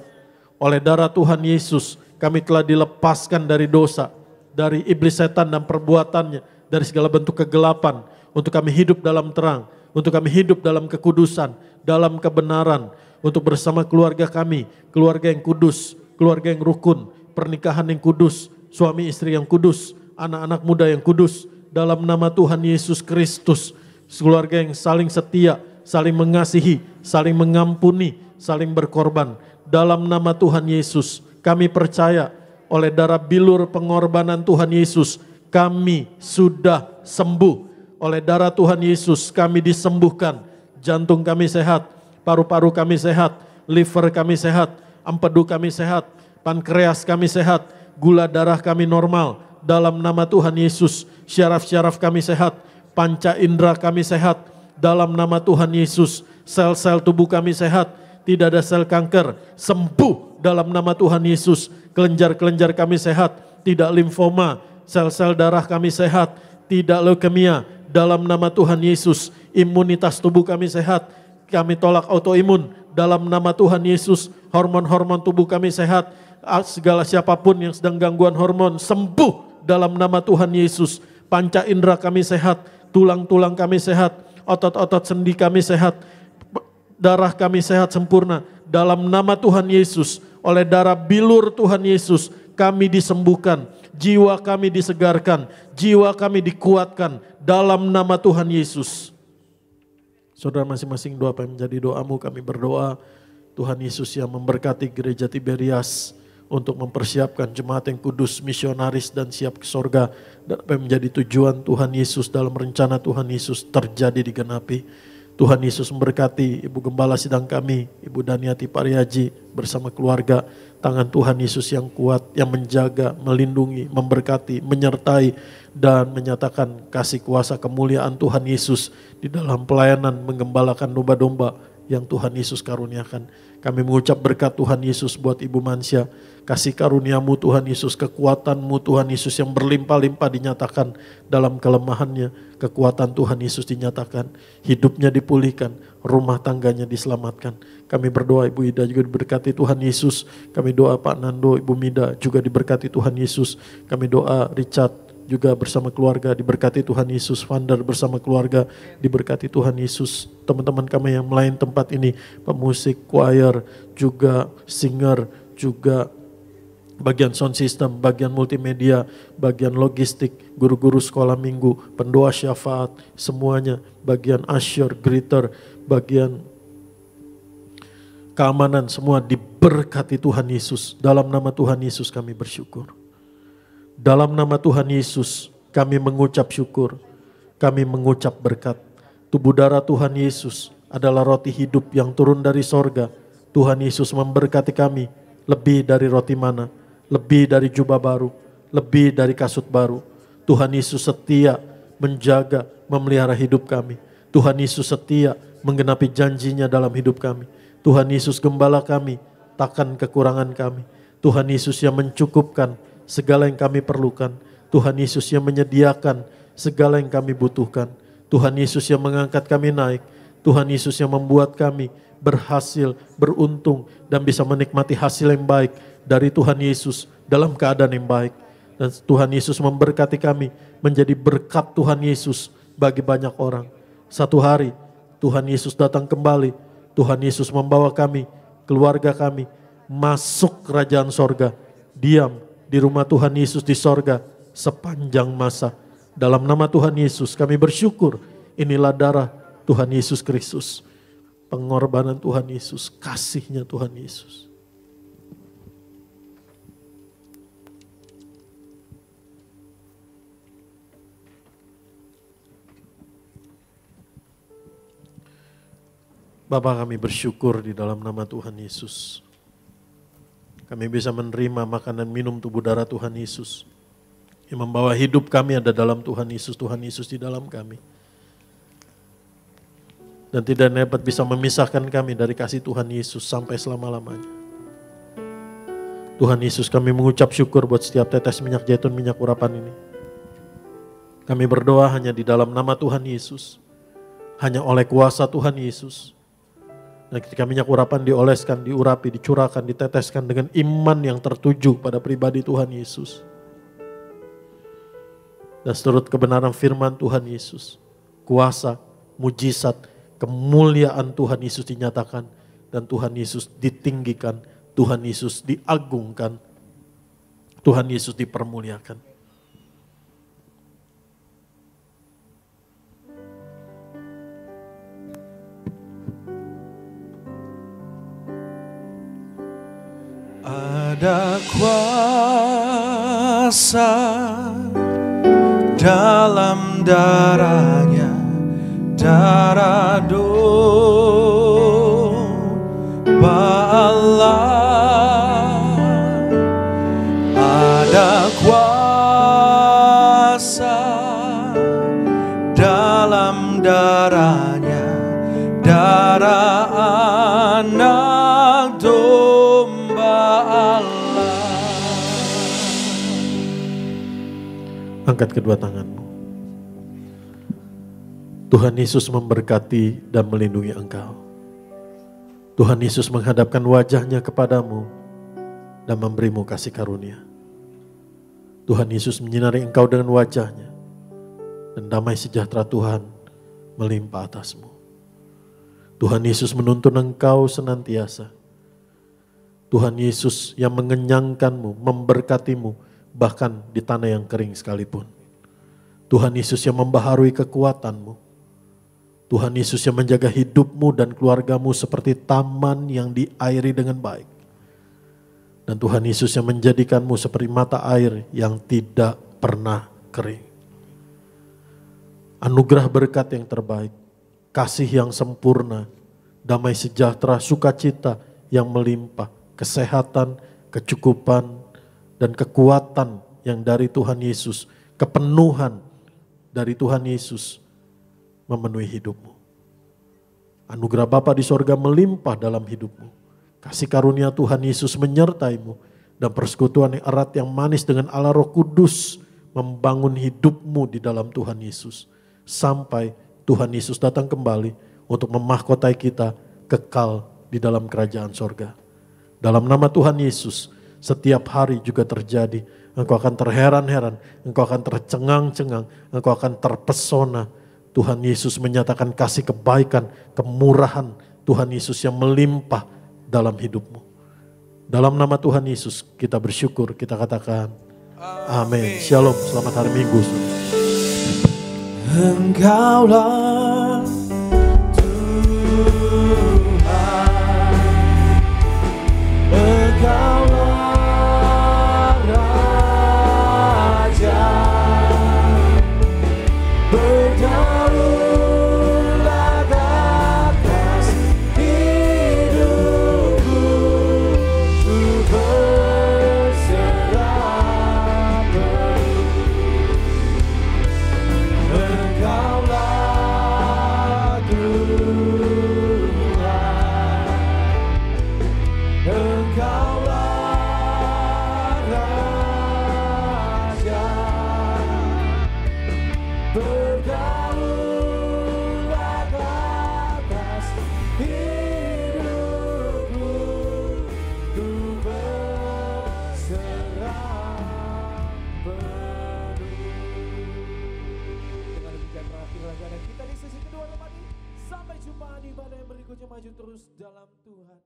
Oleh darah Tuhan Yesus kami telah dilepaskan dari dosa, dari iblis setan dan perbuatannya, dari segala bentuk kegelapan, untuk kami hidup dalam terang, untuk kami hidup dalam kekudusan, dalam kebenaran, untuk bersama keluarga kami, keluarga yang kudus, keluarga yang rukun, pernikahan yang kudus, suami istri yang kudus, anak-anak muda yang kudus, dalam nama Tuhan Yesus Kristus, keluarga yang saling setia, saling mengasihi, saling mengampuni, saling berkorban, dalam nama Tuhan Yesus, kami percaya oleh darah bilur pengorbanan Tuhan Yesus, kami sudah sembuh. Oleh darah Tuhan Yesus kami disembuhkan. Jantung kami sehat, paru-paru kami sehat, liver kami sehat, empedu kami sehat, pankreas kami sehat, gula darah kami normal. Dalam nama Tuhan Yesus, syaraf-syaraf kami sehat, panca indera kami sehat. Dalam nama Tuhan Yesus, sel-sel tubuh kami sehat, tidak ada sel kanker, sembuh dalam nama Tuhan Yesus. Kelenjar-kelenjar kami sehat, tidak limfoma, sel-sel darah kami sehat, tidak leukemia. Dalam nama Tuhan Yesus, imunitas tubuh kami sehat, kami tolak autoimun. Dalam nama Tuhan Yesus, hormon-hormon tubuh kami sehat, segala siapapun yang sedang gangguan hormon sembuh dalam nama Tuhan Yesus. Panca indera kami sehat, tulang-tulang kami sehat, otot-otot sendi kami sehat, darah kami sehat sempurna. Dalam nama Tuhan Yesus, oleh darah bilur Tuhan Yesus, kami disembuhkan, jiwa kami disegarkan, jiwa kami dikuatkan dalam nama Tuhan Yesus. Saudara masing-masing doa apa yang menjadi doamu, kami berdoa Tuhan Yesus yang memberkati gereja Tiberias untuk mempersiapkan jemaat yang kudus, misionaris dan siap ke sorga. Dan apa yang menjadi tujuan Tuhan Yesus dalam rencana Tuhan Yesus terjadi digenapi. Tuhan Yesus memberkati Ibu Gembala Sidang kami, Ibu Daniati Pariaji bersama keluarga. Tangan Tuhan Yesus yang kuat, yang menjaga, melindungi, memberkati, menyertai, dan menyatakan kasih kuasa kemuliaan Tuhan Yesus di dalam pelayanan menggembalakan domba-domba yang Tuhan Yesus karuniakan. Kami mengucap berkat Tuhan Yesus buat Ibu Mansya. Kasih karuniamu Tuhan Yesus, kekuatanmu Tuhan Yesus yang berlimpah-limpah dinyatakan dalam kelemahannya. Kekuatan Tuhan Yesus dinyatakan, hidupnya dipulihkan, rumah tangganya diselamatkan. Kami berdoa Ibu Ida juga diberkati Tuhan Yesus. Kami doa Pak Nando, Ibu Mida juga diberkati Tuhan Yesus. Kami doa Richard juga bersama keluarga diberkati Tuhan Yesus. Vander bersama keluarga diberkati Tuhan Yesus. Teman-teman kami yang melayan tempat ini, pemusik, choir, juga singer, juga bagian sound system, bagian multimedia, bagian logistik, guru-guru sekolah minggu, pendoa syafaat, semuanya, bagian usher, greeter, bagian keamanan, semua diberkati Tuhan Yesus. Dalam nama Tuhan Yesus kami bersyukur. Dalam nama Tuhan Yesus kami mengucap syukur, kami mengucap berkat. Tubuh darah Tuhan Yesus adalah roti hidup yang turun dari sorga. Tuhan Yesus memberkati kami lebih dari roti mana, lebih dari jubah baru, lebih dari kasut baru. Tuhan Yesus setia menjaga, memelihara hidup kami. Tuhan Yesus setia menggenapi janjinya dalam hidup kami. Tuhan Yesus gembala kami, takkan kekurangan kami. Tuhan Yesus yang mencukupkan segala yang kami perlukan. Tuhan Yesus yang menyediakan segala yang kami butuhkan. Tuhan Yesus yang mengangkat kami naik. Tuhan Yesus yang membuat kami berhasil, beruntung, dan bisa menikmati hasil yang baik dari Tuhan Yesus dalam keadaan yang baik. Dan Tuhan Yesus memberkati kami menjadi berkat Tuhan Yesus bagi banyak orang. Satu hari Tuhan Yesus datang kembali. Tuhan Yesus membawa kami, keluarga kami, masuk kerajaan sorga. Diam di rumah Tuhan Yesus di sorga sepanjang masa. Dalam nama Tuhan Yesus kami bersyukur. Inilah darah Tuhan Yesus Kristus. Pengorbanan Tuhan Yesus, kasihnya Tuhan Yesus. Bapa, kami bersyukur di dalam nama Tuhan Yesus. Kami bisa menerima makanan minum tubuh darah Tuhan Yesus. Yang membawa hidup kami ada dalam Tuhan Yesus di dalam kami. Dan tidak dapat bisa memisahkan kami dari kasih Tuhan Yesus sampai selama-lamanya. Tuhan Yesus, kami mengucap syukur buat setiap tetes minyak zaitun, minyak urapan ini. Kami berdoa hanya di dalam nama Tuhan Yesus. Hanya oleh kuasa Tuhan Yesus. Dan ketika minyak urapan dioleskan, diurapi, dicurahkan, diteteskan dengan iman yang tertuju pada pribadi Tuhan Yesus. Dan seturut kebenaran firman Tuhan Yesus, kuasa, mujizat, kemuliaan Tuhan Yesus dinyatakan. Dan Tuhan Yesus ditinggikan, Tuhan Yesus diagungkan, Tuhan Yesus dipermuliakan. Ada kuasa dalam darahnya, darah domba Allah. Ada kuasa dalam darahnya, darah anak domba Allah. Angkat kedua tanganmu. Tuhan Yesus memberkati dan melindungi engkau. Tuhan Yesus menghadapkan wajahnya kepadamu dan memberimu kasih karunia. Tuhan Yesus menyinari engkau dengan wajahnya dan damai sejahtera Tuhan melimpah atasmu. Tuhan Yesus menuntun engkau senantiasa. Tuhan Yesus yang mengenyangkanmu, memberkatimu bahkan di tanah yang kering sekalipun. Tuhan Yesus yang membaharui kekuatanmu. Tuhan Yesus yang menjaga hidupmu dan keluargamu seperti taman yang diairi dengan baik. Dan Tuhan Yesus yang menjadikanmu seperti mata air yang tidak pernah kering. Anugerah berkat yang terbaik, kasih yang sempurna, damai sejahtera, sukacita yang melimpah, kesehatan, kecukupan, dan kekuatan yang dari Tuhan Yesus, kepenuhan dari Tuhan Yesus memenuhi hidupmu. Anugerah Bapa di sorga melimpah dalam hidupmu. Kasih karunia Tuhan Yesus menyertaimu. Dan persekutuan yang erat yang manis dengan Allah Roh Kudus membangun hidupmu di dalam Tuhan Yesus. Sampai Tuhan Yesus datang kembali untuk memahkotai kita kekal di dalam kerajaan sorga. Dalam nama Tuhan Yesus, setiap hari juga terjadi. Engkau akan terheran-heran, engkau akan tercengang-cengang, engkau akan terpesona. Tuhan Yesus menyatakan kasih kebaikan, kemurahan Tuhan Yesus yang melimpah dalam hidupmu. Dalam nama Tuhan Yesus kita bersyukur, kita katakan amin. Shalom, selamat hari Minggu. Engkaulah Tuhan, Engkaulah Raja, berdaulat atas hidupku, ku berserah penuh. Engkaulah saja maju terus dalam Tuhan.